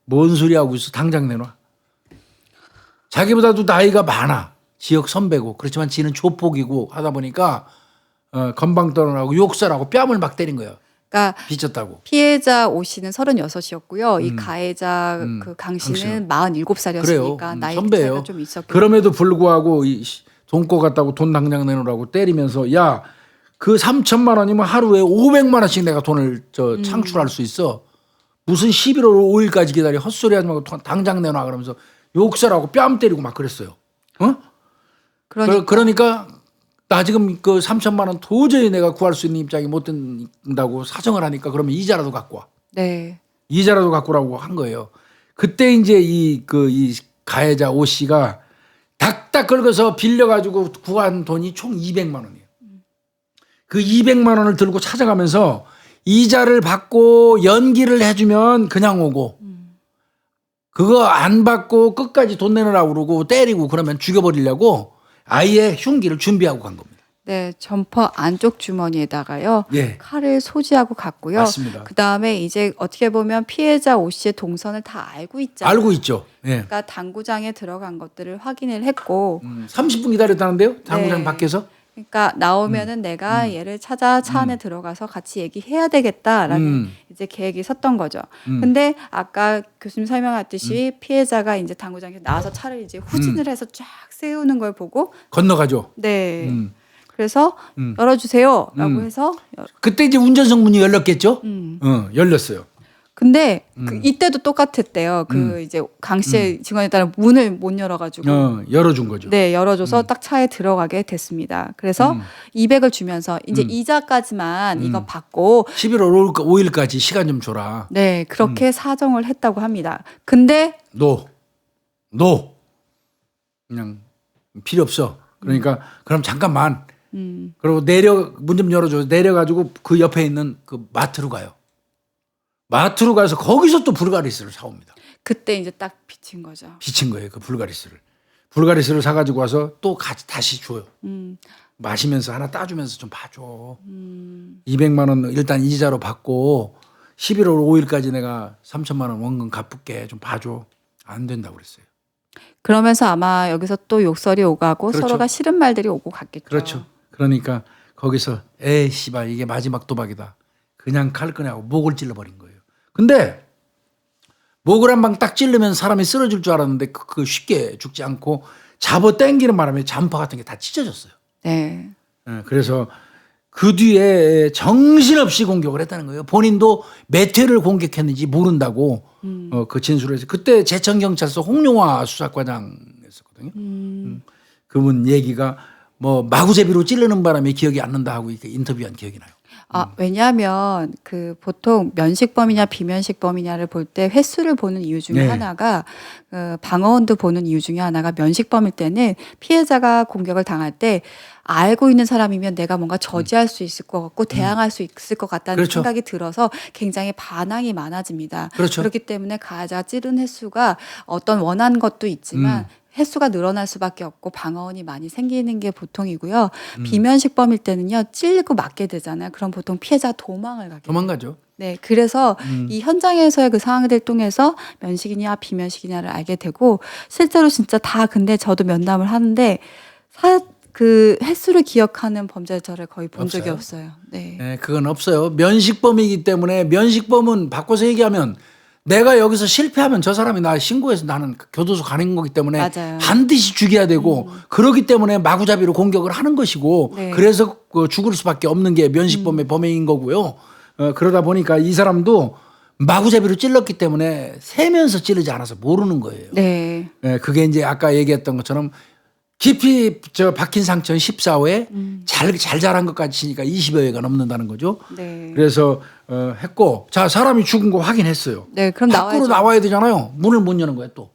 뭔 소리 하고 있어. 당장 내놔. 자기보다도 나이가 많아. 지역 선배고 그렇지만 지는 조폭이고 하다 보니까 건방떠러하고 욕설하고 뺨을 막 때린 거예요. 그러니까 빚졌다고. 피해자 오 씨는 36이었고요. 이 가해자 그 강 씨는 47살이었으니까 그래요. 나이 선배예요. 차이가 좀 있었고. 그럼에도 불구하고 돈 꿔 갔다고 돈 당장 내놓으라고 때리면서 야, 그 3천만 원이면 하루에 500만 원씩 내가 돈을 창출할 수 있어. 무슨 11월 5일까지 기다려 헛소리 하지 말고 당장 내놔 그러면서 욕설하고 뺨 때리고 막 그랬어요. 그러니까 나 지금 그 3천만 원 도저히 내가 구할 수 있는 입장이 못 된다고 사정을 하니까 그러면 이자라도 갖고 와. 네. 이자라도 갖고 오라고 한 거예요. 그때 이제 이 가해자 오 씨가 닥닥 긁어서 빌려가지고 구한 돈이 총 200만 원이에요. 그 200만 원을 들고 찾아가면서 이자를 받고 연기를 해주면 그냥 오고 그거 안 받고 끝까지 돈 내놓으라고 그러고 때리고 그러면 죽여버리려고 아예 흉기를 준비하고 간 겁니다. 네, 점퍼 안쪽 주머니에다가요. 예. 칼을 소지하고 갔고요. 맞습니다. 그다음에 이제 어떻게 보면 피해자 오 씨의 동선을 다 알고 있잖아요. 알고 있죠. 예. 그러니까 당구장에 들어간 것들을 확인을 했고 30분 기다렸다는데요. 당구장 네. 밖에서. 그러니까 나오면은 내가 얘를 찾아 차 안에 들어가서 같이 얘기해야 되겠다라는 이제 계획이 섰던 거죠. 근데 아까 교수님 설명하듯이 피해자가 이제 당구장에서 나와서 차를 이제 후진을 해서 쫙 세우는 걸 보고 건너가죠. 네. 그래서 열어주세요라고 해서 그때 이제 운전석 문이 열렸겠죠. 열렸어요. 근데 이때도 똑같았대요. 이제 강 씨의 증언에 따라 문을 못 열어가지고 열어준 거죠. 네 열어줘서 딱 차에 들어가게 됐습니다. 그래서 200을 주면서 이제 이자까지만 이거 받고 11월 5일까지 시간 좀 줘라. 네 그렇게 사정을 했다고 합니다. 근데 노. 그냥 필요 없어. 그러니까 그럼 잠깐만. 그리고 문 좀 열어줘. 내려가지고 그 옆에 있는 그 마트로 가요. 마트로 가서 거기서 또 불가리스를 사옵니다. 그때 이제 딱 비친 거죠. 비친 거예요. 그 불가리스를. 불가리스를 사가지고 와서 또 다시 줘요. 마시면서 하나 따주면서 좀 봐줘. 200만 원 일단 이자로 받고 11월 5일까지 내가 3천만 원 원금 갚을게 좀 봐줘. 안 된다고 그랬어요. 그러면서 아마 여기서 또 욕설이 오가고 그렇죠. 서로가 싫은 말들이 오고 갔겠죠. 그렇죠. 그러니까 거기서 에이 씨발 이게 마지막 도박이다. 그냥 칼 꺼내고 목을 찔러버린 거예요. 근데 목을 한 방 딱 찔르면 사람이 쓰러질 줄 알았는데 그 쉽게 죽지 않고 잡아 당기는 바람에 잠파 같은 게 다 찢어졌어요. 네. 그래서 그 뒤에 정신없이 공격을 했다는 거예요. 본인도 몇 회를 공격했는지 모른다고 그 진술을 해서 그때 제천경찰서 홍용화 수사과장이었거든요. 그분 얘기가 뭐 마구제비로 찌르는 바람에 기억이 안 난다 하고 이렇게 인터뷰한 기억이 나요. 왜냐하면 그 보통 면식범이냐 비면식범이냐를 볼 때 횟수를 보는 이유 중에 네. 하나가 방어원도 보는 이유 중에 하나가 면식범일 때는 피해자가 공격을 당할 때 알고 있는 사람이면 내가 뭔가 저지할 수 있을 것 같고 대항할 수 있을 것 같다는 그렇죠. 생각이 들어서 굉장히 반항이 많아집니다. 그렇죠. 그렇기 때문에 가해자가 찌른 횟수가 어떤 원한 것도 있지만 횟수가 늘어날 수밖에 없고 방어원이 많이 생기는 게 보통이고요. 비면식범일 때는요. 찔리고 맞게 되잖아요. 그럼 보통 피해자가 도망을 가게 돼요. 도망가죠. 네, 그래서 이 현장에서의 그 상황들을 통해서 면식이냐 비면식이냐를 알게 되고 실제로 진짜 다 근데 저도 면담을 하는데 그 횟수를 기억하는 범죄자를 거의 본 적이 없어요. 네. 네, 그건 없어요. 면식범이기 때문에 면식범은 바꿔서 얘기하면 내가 여기서 실패하면 저 사람이 나 신고해서 나는 교도소 가는 거기 때문에 맞아요. 반드시 죽여야 되고 그러기 때문에 마구잡이로 공격을 하는 것이고 네. 그래서 죽을 수밖에 없는 게 면식범의 범행인 거고요. 그러다 보니까 이 사람도 마구잡이로 찔렀기 때문에 세면서 찌르지 않아서 모르는 거예요. 네. 그게 이제 아까 얘기했던 것처럼 깊이 박힌 상처는 14회 잘 자란 것까지 치니까 20여 회가 넘는다는 거죠. 네. 그래서 했고 자 사람이 죽은 거 확인했어요. 네, 그럼 밖으로 나와야죠. 나와야 되잖아요. 문을 못 여는 거예요 또.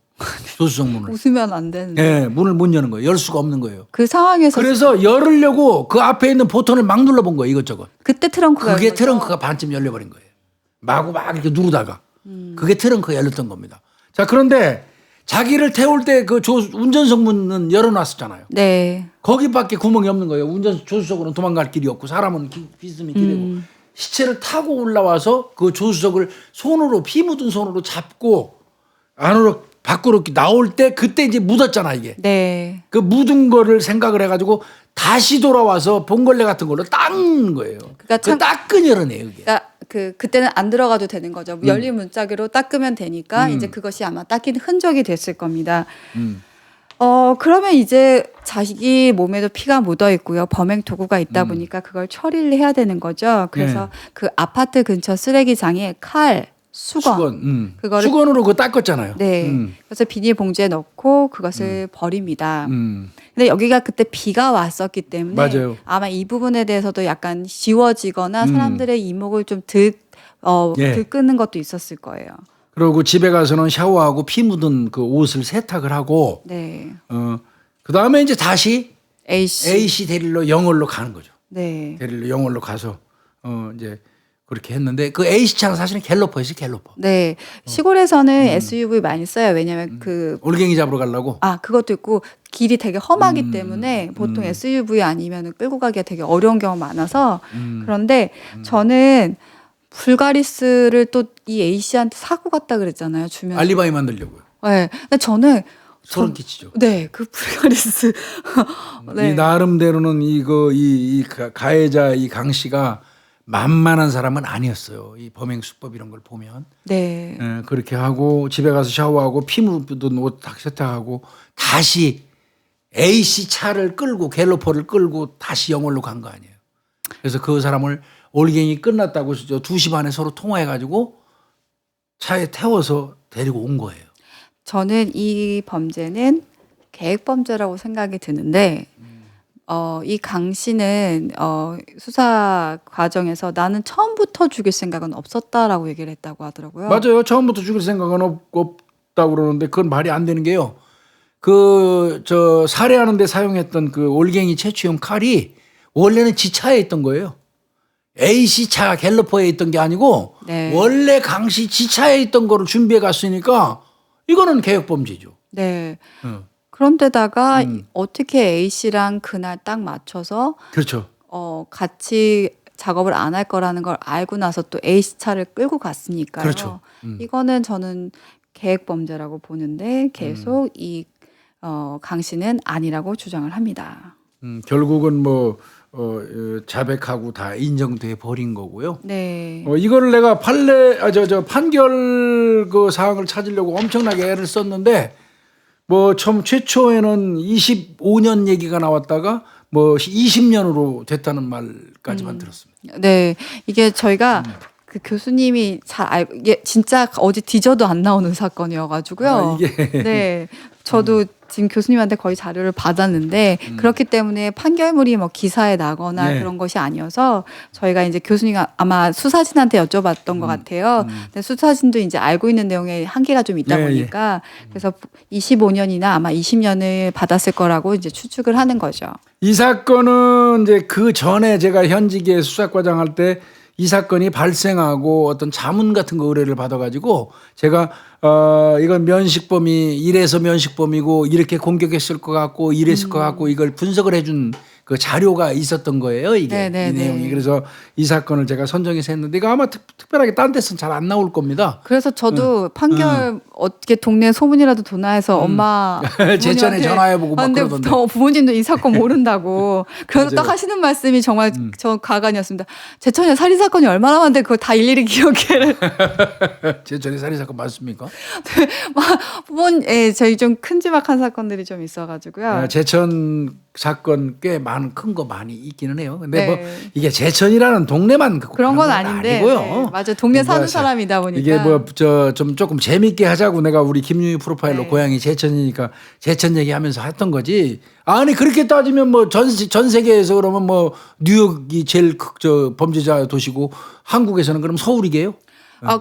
조수석 문을. 웃으면 안 되는데. 네, 문을 못 여는 거예요. 열 수가 없는 거예요. 그 상황에서 그래서 열으려고 그 앞에 있는 버튼을 막 눌러본 거예요. 이것저것. 그때 트렁크가 그게 열린 거죠? 트렁크가 반쯤 열려버린 거예요. 마구 막 이렇게 누르다가. 그게 트렁크가 열렸던 겁니다. 자 그런데 자기를 태울 때 그 운전석 문은 열어놨었잖아요. 네. 거기밖에 구멍이 없는 거예요. 조수석으로는 도망갈 길이 없고 사람은 비스듬히 길이고 시체를 타고 올라와서 그 조수석을 손으로 피 묻은 손으로 잡고 안으로 밖으로 나올 때 그때 이제 묻었잖아 이게. 네. 그 묻은 거를 생각을 해가지고 다시 돌아와서 봉걸레 같은 걸로 닦는 거예요. 그러니까 참- 닦은 열어내요 이게. 그러니까 그때는 안 들어가도 되는 거죠. 열린 문짝으로 닦으면 되니까 이제 그것이 아마 닦인 흔적이 됐을 겁니다. 그러면 이제 자기 몸에도 피가 묻어 있고요. 범행 도구가 있다 보니까 그걸 처리를 해야 되는 거죠. 그래서 그 아파트 근처 쓰레기장에 칼, 수건, 그거를 수건으로 그거 닦았잖아요. 네. 그래서 비닐봉지에 넣고 그것을 버립니다. 음. 근데 여기가 그때 비가 왔었기 때문에 맞아요. 아마 이 부분에 대해서도 약간 지워지거나 사람들의 이목을 좀 예. 들끄는 것도 있었을 거예요. 그리고 집에 가서는 샤워하고 피 묻은 그 옷을 세탁을 하고 네. 그 다음에 이제 다시 A씨. A씨 데리러 영월로 가는 거죠. 네. 데리러 영월로 가서 이제 그렇게 했는데 그 A씨 차는 사실은 갤러퍼였어요. 갤러퍼. 네. 시골에서는 SUV 많이 써요. 왜냐하면 올갱이 잡으러 가려고. 그것도 있고 길이 되게 험하기 때문에 보통 SUV 아니면 끌고 가기가 되게 어려운 경우가 많아서 그런데 저는 불가리스를 또 이 A씨한테 사고 갔다 그랬잖아요. 주면서. 알리바이 만들려고요. 네. 근데 저는 소름 끼치죠. 네, 그 불가리스. 네. 이 나름대로는 이 가해자 이 강 씨가 만만한 사람은 아니었어요. 이 범행 수법 이런 걸 보면. 네. 그렇게 하고 집에 가서 샤워하고 피 묻은 옷 다 세탁하고 다시 A씨 차를 끌고 갤러퍼를 끌고 다시 영월로 간 거 아니에요. 그래서 그 사람을 올갱이 끝났다고 2시 반에 서로 통화해가지고 차에 태워서 데리고 온 거예요. 저는 이 범죄는 계획 범죄라고 생각이 드는데 이 강 씨는 수사 과정에서 나는 처음부터 죽일 생각은 없었다라고 얘기를 했다고 하더라고요. 맞아요. 처음부터 죽일 생각은 없다고 그러는데 그건 말이 안 되는 게요. 살해하는 데 사용했던 그 올갱이 채취용 칼이 원래는 지 차에 있던 거예요. A씨 차 갤러퍼에 있던 게 아니고 네. 원래 강 씨 지 차에 있던 거를 준비해 갔으니까 이거는 계획범죄죠. 네. 그런데다가 어떻게 A 씨랑 그날 딱 맞춰서 그렇죠. 같이 작업을 안 할 거라는 걸 알고 나서 또 A씨 차를 끌고 갔으니까요. 그렇죠. 이거는 저는 계획 범죄라고 보는데 계속 이 강 씨는 아니라고 주장을 합니다. 결국은 뭐 자백하고 다 인정돼 버린 거고요. 네. 이거를 내가 판결 그 사항을 찾으려고 엄청나게 애를 썼는데 뭐 처음 최초에는 25년 얘기가 나왔다가 뭐 20년으로 됐다는 말까지만 들었습니다. 네. 이게 저희가 그 교수님이 잘 알고 이게 진짜 어디 뒤져도 안 나오는 사건이어가지고요. 이게 네. 저도 지금 교수님한테 거의 자료를 받았는데 그렇기 때문에 판결물이 뭐 기사에 나거나 네. 그런 것이 아니어서 저희가 이제 교수님이 아마 수사진한테 여쭤봤던 것 같아요. 근데 수사진도 이제 알고 있는 내용에 한계가 좀 있다 네, 보니까 그래서 25년이나 아마 20년을 받았을 거라고 이제 추측을 하는 거죠. 이 사건은 이제 그 전에 제가 현직에 수사과장 할 때 이 사건이 발생하고 어떤 자문 같은 거 의뢰를 받아가지고 제가 이건 면식범이 이래서 면식범이고 이렇게 공격했을 것 같고 이랬을 것 같고 이걸 분석을 해준 그 자료가 있었던 거예요. 이게 이 내용이. 그래서 이 사건을 제가 선정해서 했는데 이거 아마 특별하게 딴 데서는 잘 안 나올 겁니다. 그래서 저도 판결 어떻게 동네 소문이라도 도나해서 엄마 제천에 전화해보고 막 근데 그러던데. 부모님도 이 사건 모른다고 그래서 딱 맞아요. 하시는 말씀이 정말 저 가관이었습니다. 제천에 살인 사건이 얼마나 많은데 그걸 다 일일이 기억해. 제천에 살인 사건 맞습니까? 저희 좀 큼지막한 사건들이 좀 있어가지고요. 제천 사건 꽤 많은 큰 거 많이 있기는 해요. 근데 네. 뭐 이게 제천이라는 동네만 그런 건 아닌데 아니고요. 네, 맞아요. 동네 사는 사람이다 보니까 이게 뭐 좀 조금 재밌게 하자고 내가 우리 김유희 프로파일러 네. 고향이 제천이니까 제천 얘기하면서 했던 거지. 아니 그렇게 따지면 뭐 전 세계에서 그러면 뭐 뉴욕이 제일 범죄자 도시고 한국에서는 그럼 서울이게요?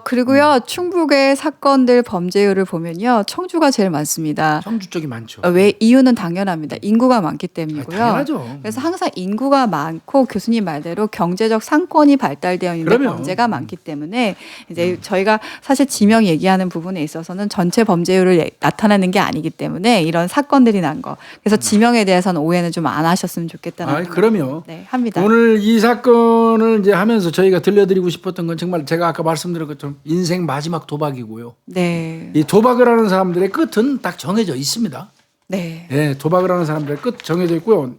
그리고요 충북의 사건들 범죄율을 보면요 청주가 제일 많습니다. 청주 쪽이 많죠. 왜 이유는 당연합니다. 인구가 많기 때문이고요. 당연하죠. 그래서 항상 인구가 많고 교수님 말대로 경제적 상권이 발달되어 있는 그럼요. 범죄가 많기 때문에 이제 저희가 사실 지명 얘기하는 부분에 있어서는 전체 범죄율을 나타내는 게 아니기 때문에 이런 사건들이 난 거. 그래서 지명에 대해서는 오해는 좀 안 하셨으면 좋겠다는 생각을 그럼요. 네, 합니다. 오늘 이 사건을 이제 하면서 저희가 들려드리고 싶었던 건 정말 제가 아까 말씀드린 것처럼 인생 마지막 도박이고요. 네. 이 도박을 하는 사람들의 끝은 딱 정해져 있습니다. 네. 예, 도박을 하는 사람들의 끝 정해져 있고요.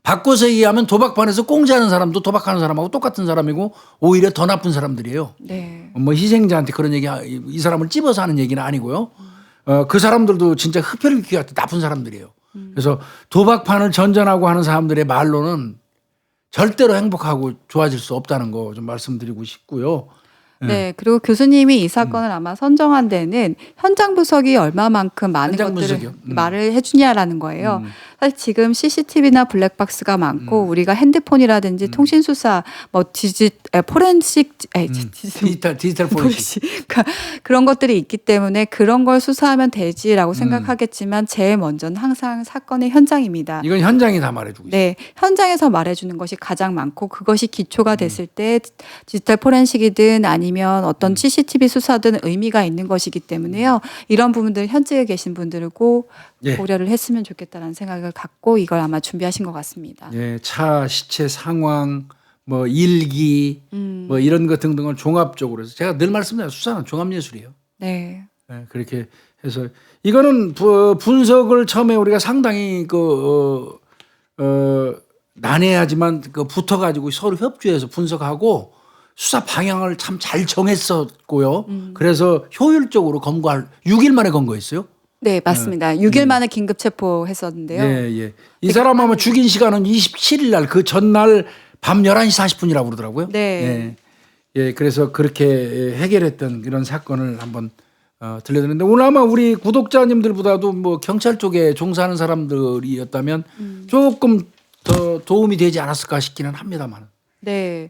바꿔서 얘기하면 도박판에서 공짜하는 사람도 도박하는 사람하고 똑같은 사람이고 오히려 더 나쁜 사람들이에요. 네. 뭐 희생자한테 그런 얘기 이 사람을 찝어서 하는 얘기는 아니고요. 그 사람들도 진짜 흡혈귀 같은 나쁜 사람들이에요. 그래서 도박판을 전전하고 하는 사람들의 말로는 절대로 행복하고 좋아질 수 없다는 거 좀 말씀드리고 싶고요. 네, 그리고 교수님이 이 사건을 아마 선정한 데는 현장 분석이 얼마만큼 많은 현장 것들을 분석이요? 말을 해주냐라는 거예요. 사실 지금 CCTV나 블랙박스가 많고 우리가 핸드폰이라든지 통신 수사, 뭐 포렌식, 디지털 포렌식. 그러니까 그런 것들이 있기 때문에 그런 걸 수사하면 되지라고 생각하겠지만 제일 먼저는 항상 사건의 현장입니다. 이건 현장이 다 말해주고 있어요. 네, 현장에서 말해주는 것이 가장 많고 그것이 기초가 됐을 때 디지털 포렌식이든 아니면 어떤 CCTV 수사든 의미가 있는 것이기 때문에요. 이런 부분들 현직에 계신 분들을 꼭 예. 고려를 했으면 좋겠다는 생각을 갖고 이걸 아마 준비하신 것 같습니다. 예, 차 시체 상황, 뭐 일기, 뭐 이런 것 등등을 종합적으로 해서 제가 늘 말씀드려요. 수사는 종합예술이에요. 네. 예, 그렇게 해서 이거는 분석을 처음에 우리가 상당히 난해하지만 붙어가지고 서로 협조해서 분석하고 수사 방향을 참 잘 정했었고요. 그래서 효율적으로 6일 만에 검거했어요. 네, 맞습니다. 6일 만에 긴급 체포했었는데요. 예, 예. 이 사람 아마 죽인 시간은 27일 날 그 전날 밤 11시 40분이라고 그러더라고요. 네. 예. 예, 그래서 그렇게 해결했던 이런 사건을 한번 들려드렸는데 오늘 아마 우리 구독자님들보다도 뭐 경찰 쪽에 종사하는 사람들이었다면 조금 더 도움이 되지 않았을까 싶기는 합니다만. 네.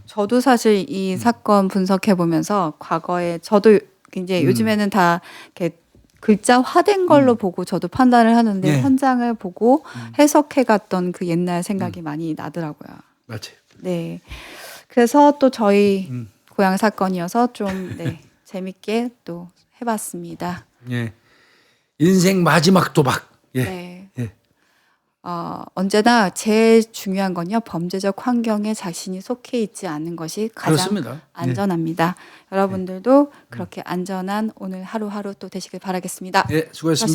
저도 사실 이 사건 분석해 보면서 과거에 저도 이제 요즘에는 다 이렇게 글자화된 걸로 보고 저도 판단을 하는데 네. 현장을 보고 해석해 갔던 그 옛날 생각이 많이 나더라고요. 맞아요. 네. 그래서 또 저희 고향 사건이어서 좀 네, 재밌게 또 해봤습니다. 예. 인생 마지막 도박. 예. 네. 예. 언제나 제일 중요한 건요. 범죄적 환경에 자신이 속해 있지 않는 것이 가장 그렇습니다. 안전합니다. 여러분들도 그렇게 안전한 오늘 하루하루 또 되시길 바라겠습니다. 예, 수고했습니다.